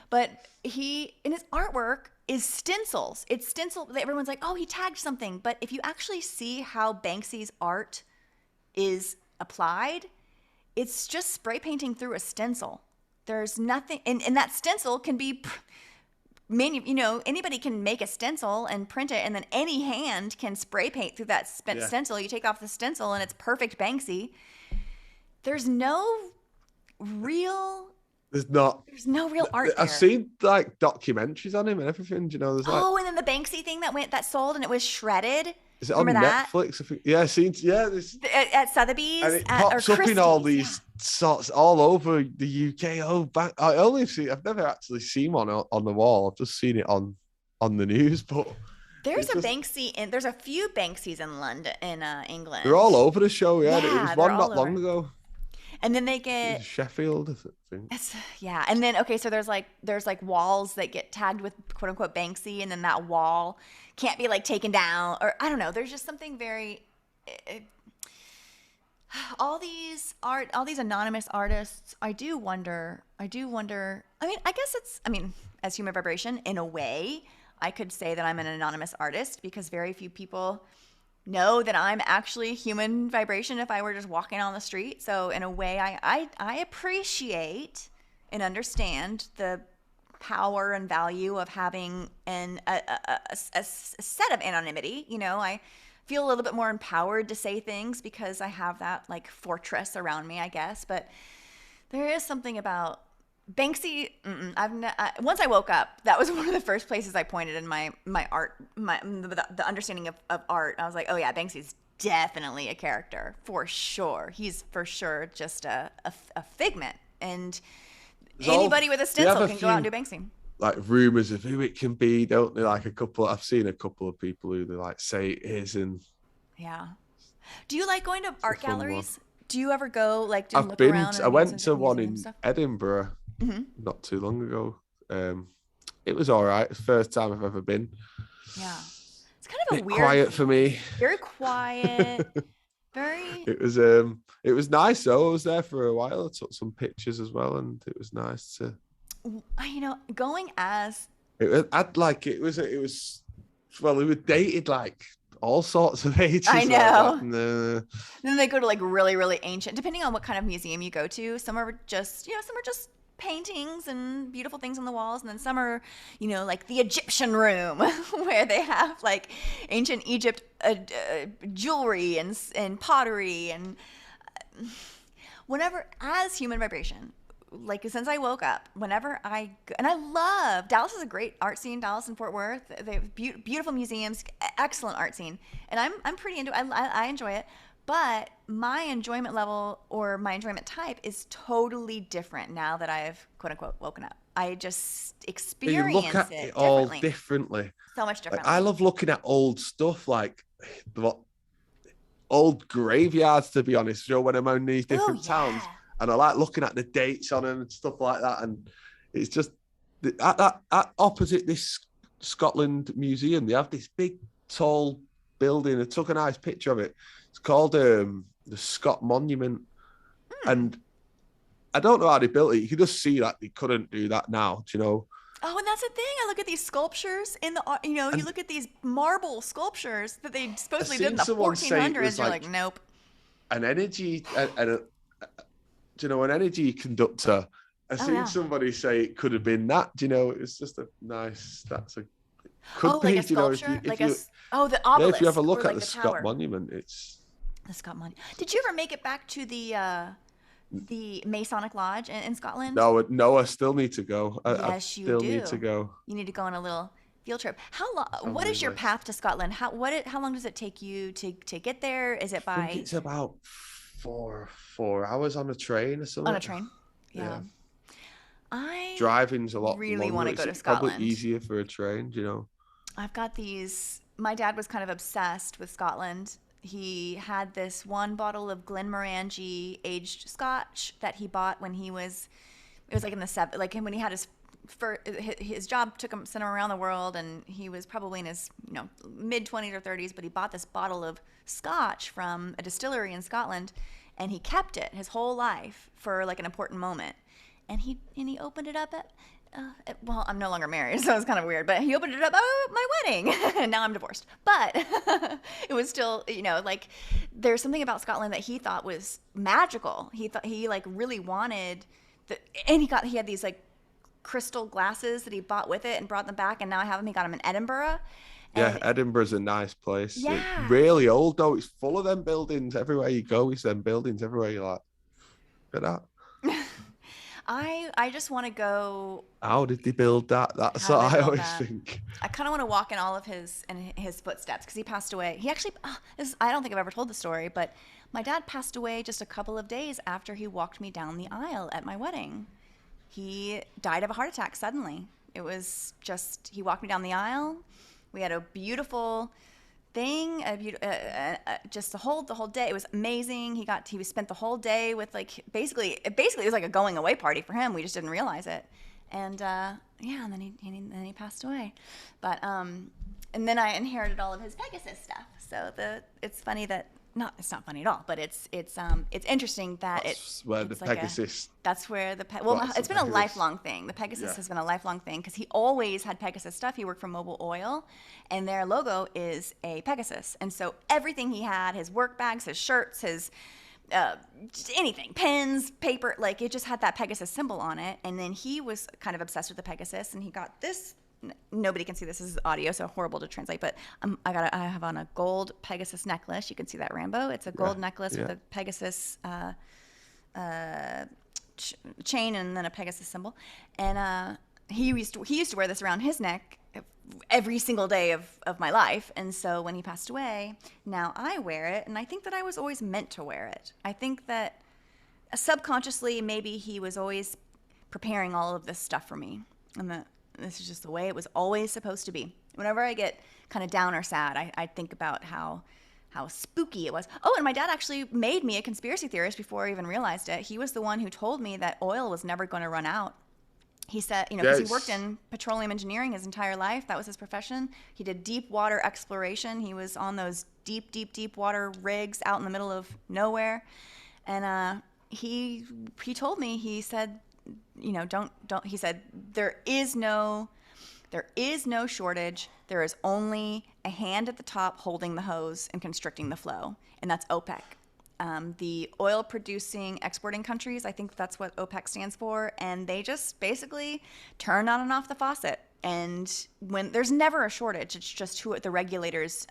Speaker 1: But he, in his artwork, is stencils. It's stencil. Everyone's like, oh, he tagged something. But if you actually see how Banksy's art is applied, it's just spray painting through a stencil. There's nothing, and that stencil can be... anybody can make a stencil and print it, and then any hand can spray paint through that stencil. You take off the stencil, and it's perfect Banksy. There's no real art there.
Speaker 2: I've seen like documentaries on him and everything. Do you know? There's like,
Speaker 1: and then the Banksy thing that sold, and it was shredded.
Speaker 2: Is it on Netflix? I think. Yeah, I've seen. Yeah,
Speaker 1: at Sotheby's,
Speaker 2: and it pops up in all these sorts all over the UK. I've never actually seen one on the wall. I've just seen it on the news. But
Speaker 1: there's Banksy, and there's a few Banksys in London, in England.
Speaker 2: They're all over the show. Yeah, there was one not long ago.
Speaker 1: And then they get
Speaker 2: Sheffield, I think.
Speaker 1: And then so there's like walls that get tagged with quote unquote Banksy, and then that wall can't be like taken down, or I don't know. There's just something very all these anonymous artists. I do wonder. I mean, I guess as human vibration, in a way, I could say that I'm an anonymous artist because very few people know that I'm actually human vibration if I were just walking on the street. So in a way, I appreciate and understand the power and value of having a set of anonymity. I feel a little bit more empowered to say things because I have that like fortress around me, I guess. But there is something about Banksy. Once I woke up, that was one of the first places I pointed in my art, the understanding of art. I was like, oh yeah, Banksy's definitely a character for sure. He's for sure just a figment, and anybody with a
Speaker 2: They have
Speaker 1: stencil
Speaker 2: a
Speaker 1: can go out and
Speaker 2: few
Speaker 1: do Banksy.
Speaker 2: like rumors of who it can be, don't they? Like I've seen a couple of people who they like say it is, and
Speaker 1: Yeah. Do you like going to
Speaker 2: it's a
Speaker 1: art
Speaker 2: fun one.
Speaker 1: galleries? Do you ever go like and look around
Speaker 2: I
Speaker 1: in
Speaker 2: went to one
Speaker 1: museum
Speaker 2: in
Speaker 1: stuff?
Speaker 2: Edinburgh
Speaker 1: Hmm.
Speaker 2: not too long ago. It was all right. It's the first time I've ever been.
Speaker 1: Yeah. It's kind of a
Speaker 2: Bit
Speaker 1: weird
Speaker 2: quiet for
Speaker 1: feeling.
Speaker 2: me.
Speaker 1: Very quiet. Very.
Speaker 2: It was nice though. I was there for a while. I took some pictures as well, and it was nice to.
Speaker 1: Going as.
Speaker 2: It was well, we were dated like all sorts of
Speaker 1: I
Speaker 2: ages. I was like,
Speaker 1: know.
Speaker 2: nah.
Speaker 1: Then they go to like really, really ancient, depending on what kind of museum you go to. Some are just, some are just paintings and beautiful things on the walls. And then some are, like the Egyptian room where they have like ancient Egypt jewelry and pottery. And whenever, as human vibration, like since I woke up, whenever and I love Dallas is a great art scene. Dallas and Fort Worth, they have beautiful museums, excellent art scene, and I'm pretty into it. I enjoy it, but my enjoyment level or my enjoyment type is totally different now that I've quote unquote woken up. I just
Speaker 2: You look
Speaker 1: experience
Speaker 2: at it
Speaker 1: it
Speaker 2: all
Speaker 1: differently,
Speaker 2: differently.
Speaker 1: so much
Speaker 2: Like I
Speaker 1: differently.
Speaker 2: love looking at old stuff, like the old graveyards. To be honest, when I'm in these
Speaker 1: Oh
Speaker 2: different towns,
Speaker 1: yeah.
Speaker 2: and I like looking at the dates on them and stuff like that. And it's just at opposite this Scotland museum, they have this big, tall building. I took a nice picture of it. It's called the Scott Monument,
Speaker 1: Hmm.
Speaker 2: and I don't know how they built it. You can just see that they couldn't do that now. Do you know?
Speaker 1: Oh, and that's the thing. I look at these sculptures in the, you
Speaker 2: And
Speaker 1: look at these marble sculptures that they
Speaker 2: I
Speaker 1: supposedly did in
Speaker 2: seen
Speaker 1: the
Speaker 2: someone say it
Speaker 1: 1400s.
Speaker 2: was
Speaker 1: You're like,
Speaker 2: like
Speaker 1: nope.
Speaker 2: an energy and an energy conductor. I
Speaker 1: Oh
Speaker 2: seen
Speaker 1: yeah.
Speaker 2: somebody say it could have been that. Do you know? It's just a nice. Could
Speaker 1: Oh, like
Speaker 2: be.
Speaker 1: a
Speaker 2: Do you know?
Speaker 1: sculpture,
Speaker 2: If you
Speaker 1: the
Speaker 2: yeah, if you have a
Speaker 1: obelisk or
Speaker 2: look at
Speaker 1: like
Speaker 2: the
Speaker 1: the
Speaker 2: Scott
Speaker 1: tower.
Speaker 2: Monument, it's
Speaker 1: The Scott Monument. Did you ever make it back to the Masonic Lodge in Scotland?
Speaker 2: no. I still need to go. I
Speaker 1: Yes, you
Speaker 2: still need to
Speaker 1: do.
Speaker 2: go.
Speaker 1: You need to go on a little field trip. How long?
Speaker 2: It's on
Speaker 1: What
Speaker 2: my
Speaker 1: is your
Speaker 2: list.
Speaker 1: path to Scotland? How long does it take you to get there? Is it
Speaker 2: I think
Speaker 1: by
Speaker 2: it's about 4 hours on a train or
Speaker 1: on a
Speaker 2: something.
Speaker 1: train?
Speaker 2: Yeah,
Speaker 1: Yeah. I
Speaker 2: driving's a lot
Speaker 1: really want
Speaker 2: longer.
Speaker 1: to go
Speaker 2: It's
Speaker 1: to
Speaker 2: probably
Speaker 1: Scotland.
Speaker 2: easier for a train. Do you know?
Speaker 1: I've got these. My dad was kind of obsessed with Scotland. He had this one bottle of Glenmorangie aged Scotch that he bought when he was. It was like in the like when he had his job sent him around the world, and he was probably in his mid 20s or 30s. But he bought this bottle of Scotch from a distillery in Scotland, and he kept it his whole life for like an important moment. And he opened it up well, I'm no longer married, so it's kind of weird, but he opened it up at my wedding. And now I'm divorced. But it was still, like there's something about Scotland that he thought was magical. He thought he like really wanted and he had these like crystal glasses that he bought with it and brought them back, and now I have them. He got them in Edinburgh.
Speaker 2: Yeah,
Speaker 1: And
Speaker 2: Edinburgh's a nice place. It's
Speaker 1: yeah.
Speaker 2: really old though. It's full of them buildings everywhere you go. It's them buildings everywhere you like. Look at that.
Speaker 1: I just want to go.
Speaker 2: How did they build that? That's
Speaker 1: How did
Speaker 2: what
Speaker 1: they
Speaker 2: I
Speaker 1: build
Speaker 2: always
Speaker 1: that?
Speaker 2: think.
Speaker 1: I kind of want to walk in all of his footsteps because he passed away. He actually, I don't think I've ever told the story, but my dad passed away just a couple of days after he walked me down the aisle at my wedding. He died of a heart attack suddenly. It was just he walked me down the aisle. We had a beautiful thing, just the whole day. It was amazing. He spent the whole day with like basically it was like a going away party for him. We just didn't realize it. And yeah, and then he passed away. But and then I inherited all of his Pegasus stuff. So it's funny that it's not funny at all, but it's interesting that
Speaker 2: That's where the
Speaker 1: it's like
Speaker 2: Pegasus.
Speaker 1: that's where
Speaker 2: What's
Speaker 1: it's
Speaker 2: the
Speaker 1: been a
Speaker 2: Pegasus?
Speaker 1: lifelong thing. The Pegasus
Speaker 2: Yeah.
Speaker 1: has been a lifelong thing because he always had Pegasus stuff. He worked for Mobil Oil, and their logo is a Pegasus. And so everything he had, his work bags, his shirts, his just anything, pens, paper, like it just had that Pegasus symbol on it. And then he was kind of obsessed with the Pegasus, and he got this. Nobody can see this. This is audio, so horrible to translate. But I have on a gold Pegasus necklace. You can see that, Rambo. It's a gold necklace with a Pegasus chain and then a Pegasus symbol. And he used to wear this around his neck every single day of my life. And so when he passed away, now I wear it. And I think that I was always meant to wear it. I think that subconsciously, maybe he was always preparing all of this stuff for me. And that this is just the way it was always supposed to be. Whenever I get kind of down or sad, I think about how spooky it was. Oh, and my dad actually made me a conspiracy theorist before I even realized it. He was the one who told me that oil was never going to run out. He said, because he worked in petroleum engineering his entire life. That was his profession. He did deep water exploration. He was on those deep water rigs out in the middle of nowhere. And he told me, he said, he said, there is no shortage. There is only a hand at the top holding the hose and constricting the flow. And that's OPEC. The oil producing exporting countries, I think that's what OPEC stands for. And they just basically turn on and off the faucet. And when there's never a shortage, it's just who the regulators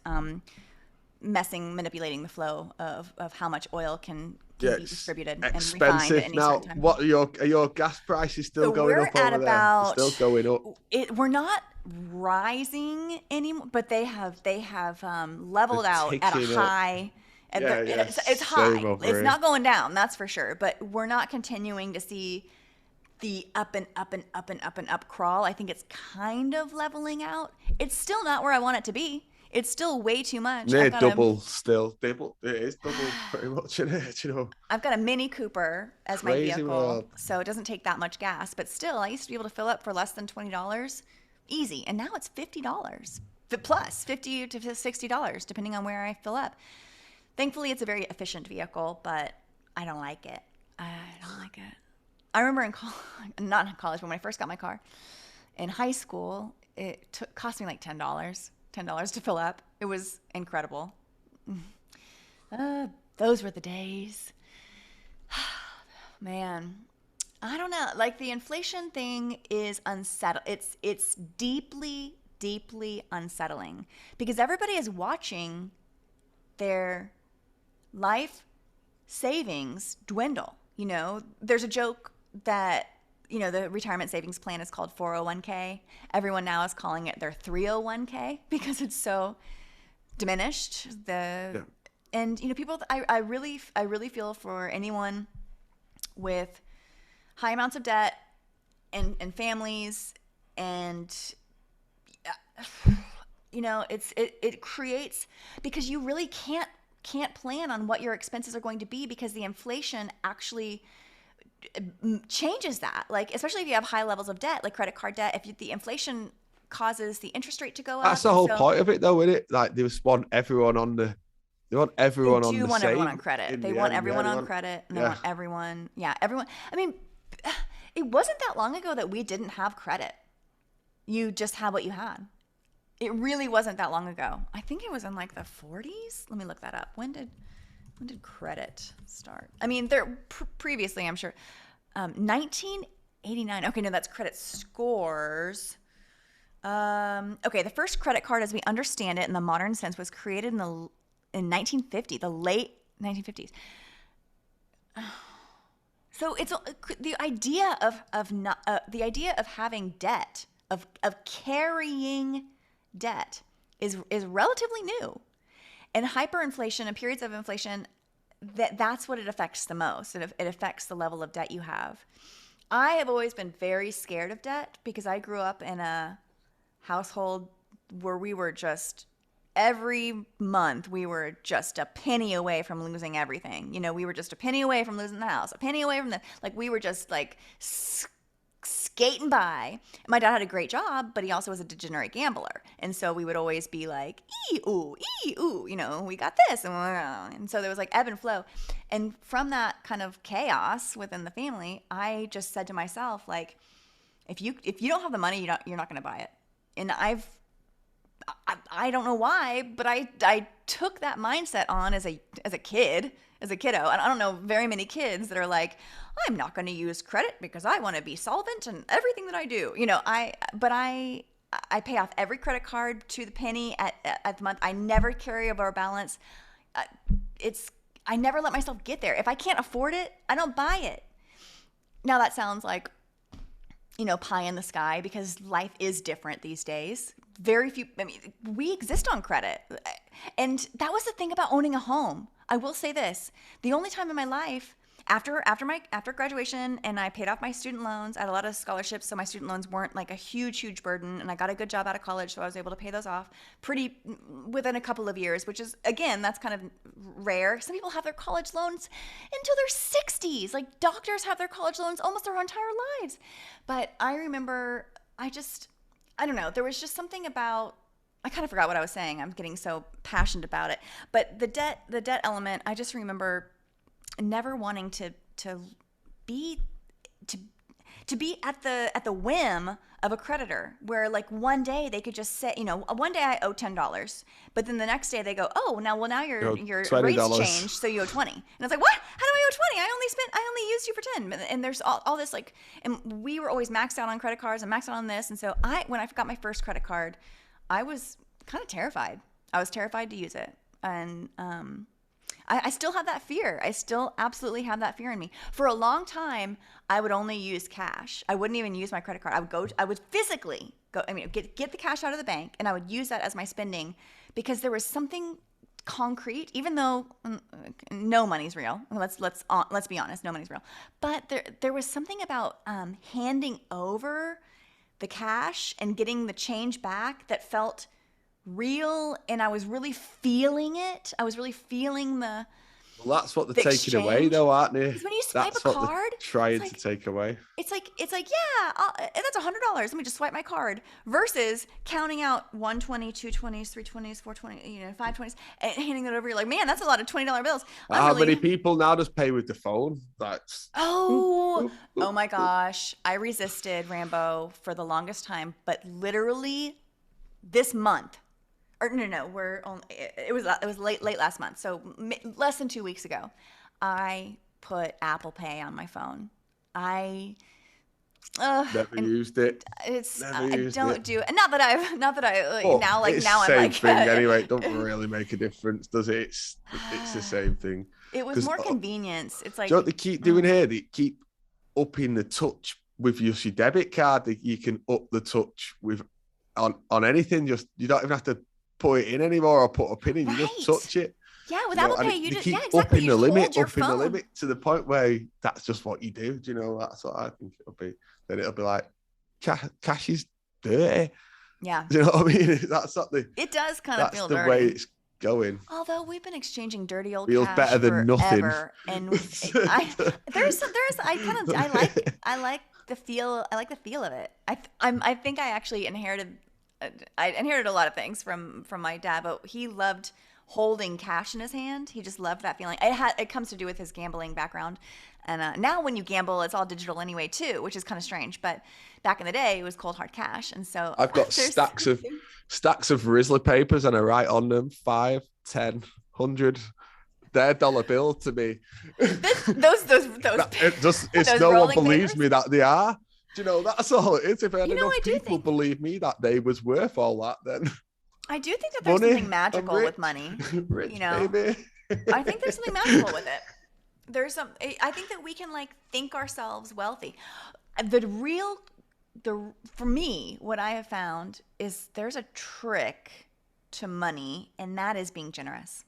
Speaker 1: manipulating the flow of how much oil can be distributed and refined at any
Speaker 2: now.
Speaker 1: time.
Speaker 2: What are your gas prices still going up over there? Still going up.
Speaker 1: We're not rising anymore, but they have leveled out at a high. It's high. It's not going down, that's for sure. But we're not continuing to see the up and up and up and up and up crawl. I think it's kind of leveling out. It's still not where I want it to be. It's still way too much.
Speaker 2: Near double still. Double. It is double pretty much, isn't it?
Speaker 1: I've got a Mini Cooper as my vehicle, world. So it doesn't take that much gas. But still, I used to be able to fill up for less than $20. Easy. And now it's $50. Plus $50 to $60, depending on where I fill up. Thankfully, it's a very efficient vehicle, but I don't like it. I remember not in college, but when I first got my car, in high school, it cost me like $10 to fill up. It was incredible. Those were the days. Man, I don't know. Like, the inflation thing is unsettling. It's deeply, deeply unsettling because everybody is watching their life savings dwindle. There's a joke that, the retirement savings plan is called 401k. Everyone now is calling it their 301k because it's so diminished. And, people, I really feel for anyone with high amounts of debt and families and, it creates, because you really can't plan on what your expenses are going to be because the inflation actually changes that. Like, especially if you have high levels of debt, like credit card debt, if the inflation causes the interest rate to go up.
Speaker 2: That's the whole point of it, though, isn't it? Like, they just want everyone on the. They want everyone on the
Speaker 1: want
Speaker 2: same.
Speaker 1: Everyone on credit. They want everyone on credit, and they want everyone. Yeah, everyone. I mean, it wasn't that long ago that we didn't have credit. You just had what you had. It really wasn't that long ago. I think it was in like the 40s. Let me look that up. When did credit start? I mean, previously, I'm sure, 1989. Okay, no, that's credit scores. Okay, the first credit card, as we understand it in the modern sense, was created in 1950, the late 1950s. So it's the idea of having debt, of carrying debt is relatively new. And hyperinflation and periods of inflation, that's what it affects the most. It affects the level of debt you have. I have always been very scared of debt because I grew up in a household where we were just, every month we were just a penny away from losing everything. We were just a penny away from losing the house, a penny away from we were just like skating by. My dad had a great job, but he also was a degenerate gambler. And so we would always be like, ooh, we got this. And so there was like ebb and flow. And from that kind of chaos within the family, I just said to myself, like, if you don't have the money, you're not going to buy it. And I don't know why, but I took that mindset on as a kiddo. And I don't know very many kids that are like, I'm not going to use credit because I want to be solvent in everything that I do. I pay off every credit card to the penny at the month. I never carry over a balance. I never let myself get there. If I can't afford it, I don't buy it. Now that sounds like, pie in the sky, because life is different these days. Very few, I mean, we exist on credit. And that was the thing about owning a home. I will say this, the only time in my life after graduation and I paid off my student loans, I had a lot of scholarships, so my student loans weren't like a huge burden, and I got a good job out of college, so I was able to pay those off pretty within a couple of years, which is, again, that's kind of rare. Some people have their college loans until their 60s. Like doctors have their college loans almost their entire lives. But I remember I don't know, there was just something about, I kind of forgot what I was saying. I'm getting so passionate about it. But the debt element, I just remember never wanting to be at the whim of a creditor, where like one day they could just say, one day I owe $10, but then the next day they go, oh, now your rates changed, so you owe 20. And I was like, what? How do I owe 20? I only used you for 10. And there's all this, like, and we were always maxed out on credit cards and maxed out on this. And so when I got my first credit card, I was kind of terrified. I was terrified to use it. And I still have that fear. I still absolutely have that fear in me. For a long time, I would only use cash. I wouldn't even use my credit card. I would physically go, get the cash out of the bank, and I would use that as my spending, because there was something concrete, even though no money's real. Let's be honest, no money's real. But there was something about handing over the cash and getting the change back that felt real, and I was really feeling it. I was really feeling the.
Speaker 2: Well, that's what they're taking away, though, aren't they?
Speaker 1: Because when you swipe
Speaker 2: that's
Speaker 1: a card,
Speaker 2: trying to take away.
Speaker 1: It's like that's $100. Let me just swipe my card. Versus counting out 120, 220s, 320s, 420, 520s, and handing it over. You're like, man, that's a lot of $20 bills.
Speaker 2: How many people now just pay with the phone? That's
Speaker 1: oh my gosh! I resisted, Rambo, for the longest time, but literally this month. Or no, it was late last month, so less than 2 weeks ago, I put Apple Pay on my phone. I
Speaker 2: never used it.
Speaker 1: I don't do it. Not that I
Speaker 2: well,
Speaker 1: now like
Speaker 2: it's
Speaker 1: now
Speaker 2: the
Speaker 1: I'm
Speaker 2: same
Speaker 1: like
Speaker 2: thing anyway. It doesn't really make a difference, does it? It's the same thing.
Speaker 1: It was more convenience. It's like,
Speaker 2: do you know what they keep doing here? They keep upping the touch with your debit card. You can up the touch with on anything. Just you don't even have to put it in anymore or put a pin in. You just touch it.
Speaker 1: Yeah, with Apple Pay, you just
Speaker 2: exactly. Upping the limit to the point where that's just what you do. Do you know? That's what I think it'll be. Then it'll be like cash is dirty.
Speaker 1: Yeah.
Speaker 2: Do you know what I mean? That's not the.
Speaker 1: It does kind of feel dirty.
Speaker 2: That's the way it's going.
Speaker 1: Although we've been exchanging dirty old
Speaker 2: feels
Speaker 1: cash
Speaker 2: better than nothing.
Speaker 1: And I like the feel. I like the feel of it. I think I actually inherited a lot of things from my dad, but he loved holding cash in his hand. He just loved that feeling. It comes to do with his gambling background, and now when you gamble, it's all digital anyway too, which is kind of strange. But back in the day, it was cold hard cash, and so
Speaker 2: I've got stacks of Rizzler papers, and I write on them 5, 10, 100. They're dollar bill to me.
Speaker 1: Those
Speaker 2: no one believes me that they are. Do you know, that's all it is. If I had enough people believe me that day was worth all that, then
Speaker 1: I do think that there's something magical with money.
Speaker 2: Rich, baby.
Speaker 1: I think there's something magical with it. I think that we can like think ourselves wealthy. For me, what I have found is there's a trick to money, and that is being generous.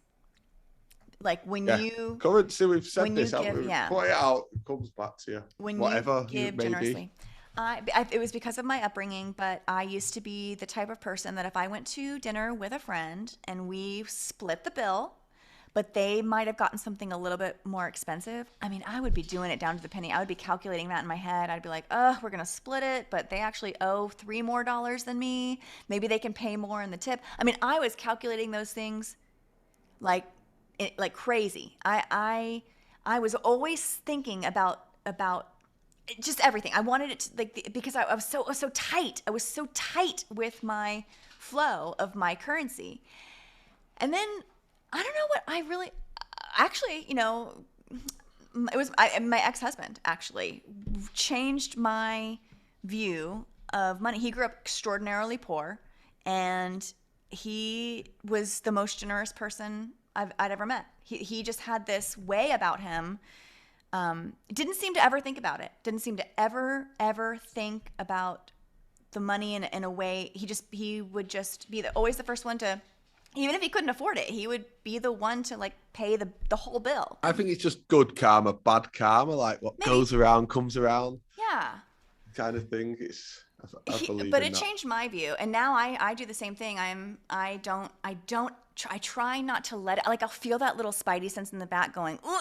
Speaker 1: Like when you
Speaker 2: currency, we've said this, put it out, it comes back to you.
Speaker 1: When
Speaker 2: whatever
Speaker 1: you give generously. It was because of my upbringing, but I used to be the type of person that if I went to dinner with a friend and we split the bill, but they might have gotten something a little bit more expensive, I would be doing it down to the penny. I would be calculating that in my head. I'd be like, we're going to split it, but they actually owe $3 more than me. Maybe they can pay more in the tip. I was calculating those things like crazy. I was always thinking about just everything. I wanted it to, because I was so tight. I was so tight with my flow of my currency. And then I don't know what I really actually, it was my ex-husband actually changed my view of money. He grew up extraordinarily poor, and he was the most generous person I'd ever met. He just had this way about him Didn't seem to ever think about it. Didn't seem to ever think about the money in a way. He would just be always the first one to, even if he couldn't afford it, he would be the one to like pay the whole bill.
Speaker 2: I think it's just good karma, bad karma, like what goes around comes around.
Speaker 1: Yeah.
Speaker 2: Kind of thing. I believe
Speaker 1: but
Speaker 2: in
Speaker 1: it
Speaker 2: that.
Speaker 1: changed my view, and now I do the same thing. I try not to let it, like I'll feel that little spidey sense in the back going, "Ooh,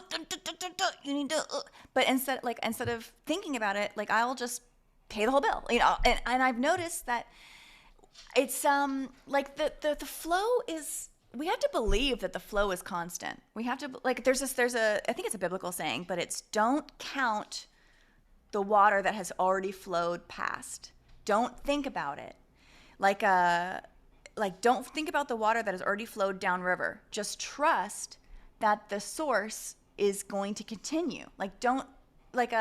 Speaker 1: you need to," but instead of thinking about it, like I'll just pay the whole bill, and I've noticed that it's like the flow is, we have to believe that the flow is constant. We have to, like, there's a, I think it's a biblical saying, but it's don't count the water that has already flowed past. Don't think about it. Like don't think about the water that has already flowed downriver. Just trust that the source is going to continue. Like don't, like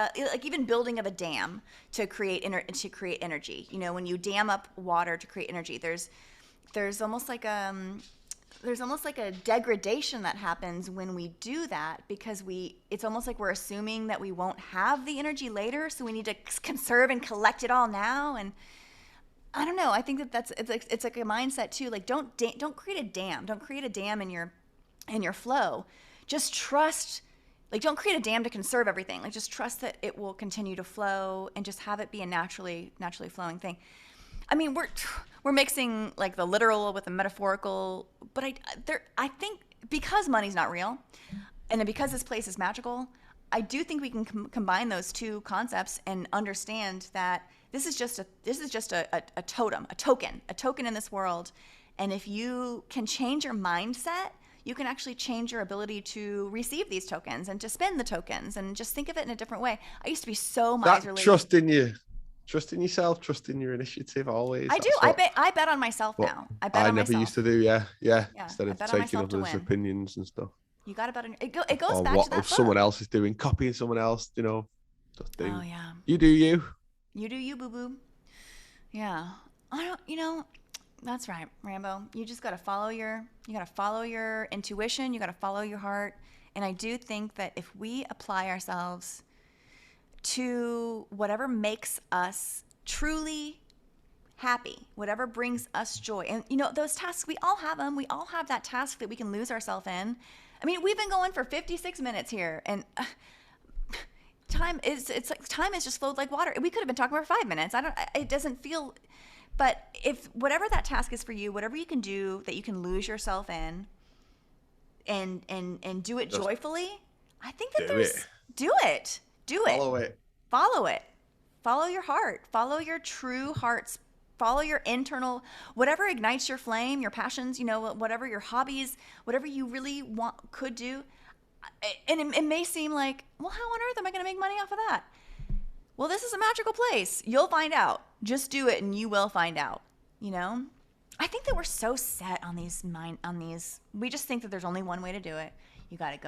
Speaker 1: even building of a dam to create energy. You know, when you dam up water to create energy, there's almost like a degradation that happens when we do that, because it's almost like we're assuming that we won't have the energy later, so we need to conserve and collect it all now. And I don't know, I think it's like a mindset too. Like don't create a dam. Don't create a dam in your flow. Just trust. Like don't create a dam to conserve everything. Like just trust that it will continue to flow, and just have it be a naturally flowing thing. I mean, we're mixing like the literal with the metaphorical, but I think because money's not real, and because this place is magical, I do think we can combine those two concepts and understand that this is just a totem, a token in this world, and if you can change your mindset, you can actually change your ability to receive these tokens and to spend the tokens, and just think of it in a different way. I used to be so miserly.
Speaker 2: That trust in you. Trust in yourself, trust in your initiative always.
Speaker 1: I do. I bet on myself now. I bet on myself.
Speaker 2: I never used to do, yeah. Instead of taking others' opinions and stuff.
Speaker 1: You got to bet on it goes back to that book.
Speaker 2: Someone else is doing, copying someone else, just do.
Speaker 1: Oh yeah.
Speaker 2: You do you.
Speaker 1: You do you, boo-boo. Yeah. That's right, Rambo. You just got to follow your intuition, you got to follow your heart. And I do think that if we apply ourselves to whatever makes us truly happy, whatever brings us joy. And those tasks, we all have them. We all have that task that we can lose ourselves in. I mean, we've been going for 56 minutes here, and time has just flowed like water. We could have been talking for 5 minutes. It doesn't feel, but if whatever that task is for you, whatever you can do that you can lose yourself in and do it joyfully, I think that do it. Follow it. Follow your heart. Follow your true hearts. Follow your internal, whatever ignites your flame, your passions, whatever your hobbies, whatever you really could do. And it may seem like, well, how on earth am I going to make money off of that? Well, this is a magical place. You'll find out. Just do it and you will find out, I think that we're so set on these, we just think that there's only one way to do it. You gotta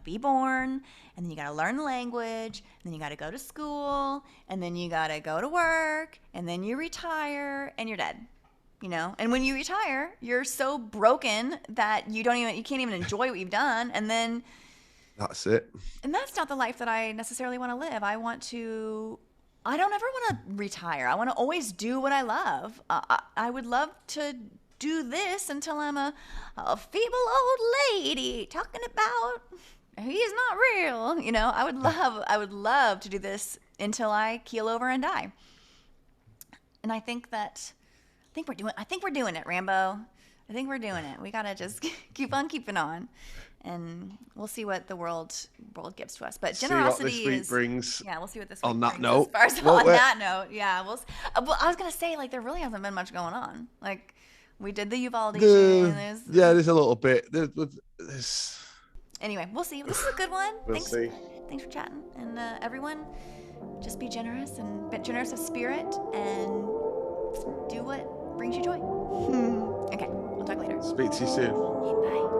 Speaker 1: be born, and then you gotta learn the language, and then you gotta go to school, and then you gotta go to work, and then you retire, and you're dead. And when you retire, you're so broken that you can't even enjoy what you've done, and then
Speaker 2: that's it.
Speaker 1: And that's not the life that I necessarily want to live. I don't ever want to retire. I want to always do what I love. I would love to do this until I'm a feeble old lady talking about he's not real. I would love to do this until I keel over and die. And I think we're doing it, Rambo. I think we're doing it. We gotta just keep on keeping on, and we'll see what the world gives to us. But generosity
Speaker 2: brings.
Speaker 1: Yeah, we'll see what this week
Speaker 2: on that
Speaker 1: brings.
Speaker 2: note.
Speaker 1: On that note, yeah. Well, I was gonna say, like, there really hasn't been much going on. Like, we did the Uvalde thing.
Speaker 2: There's a little bit.
Speaker 1: Anyway, we'll see. This is a good one.
Speaker 2: Thanks
Speaker 1: for chatting, and everyone, just be generous of spirit, and do what brings you joy. Okay, we'll talk later.
Speaker 2: Speak to you soon.
Speaker 1: Bye.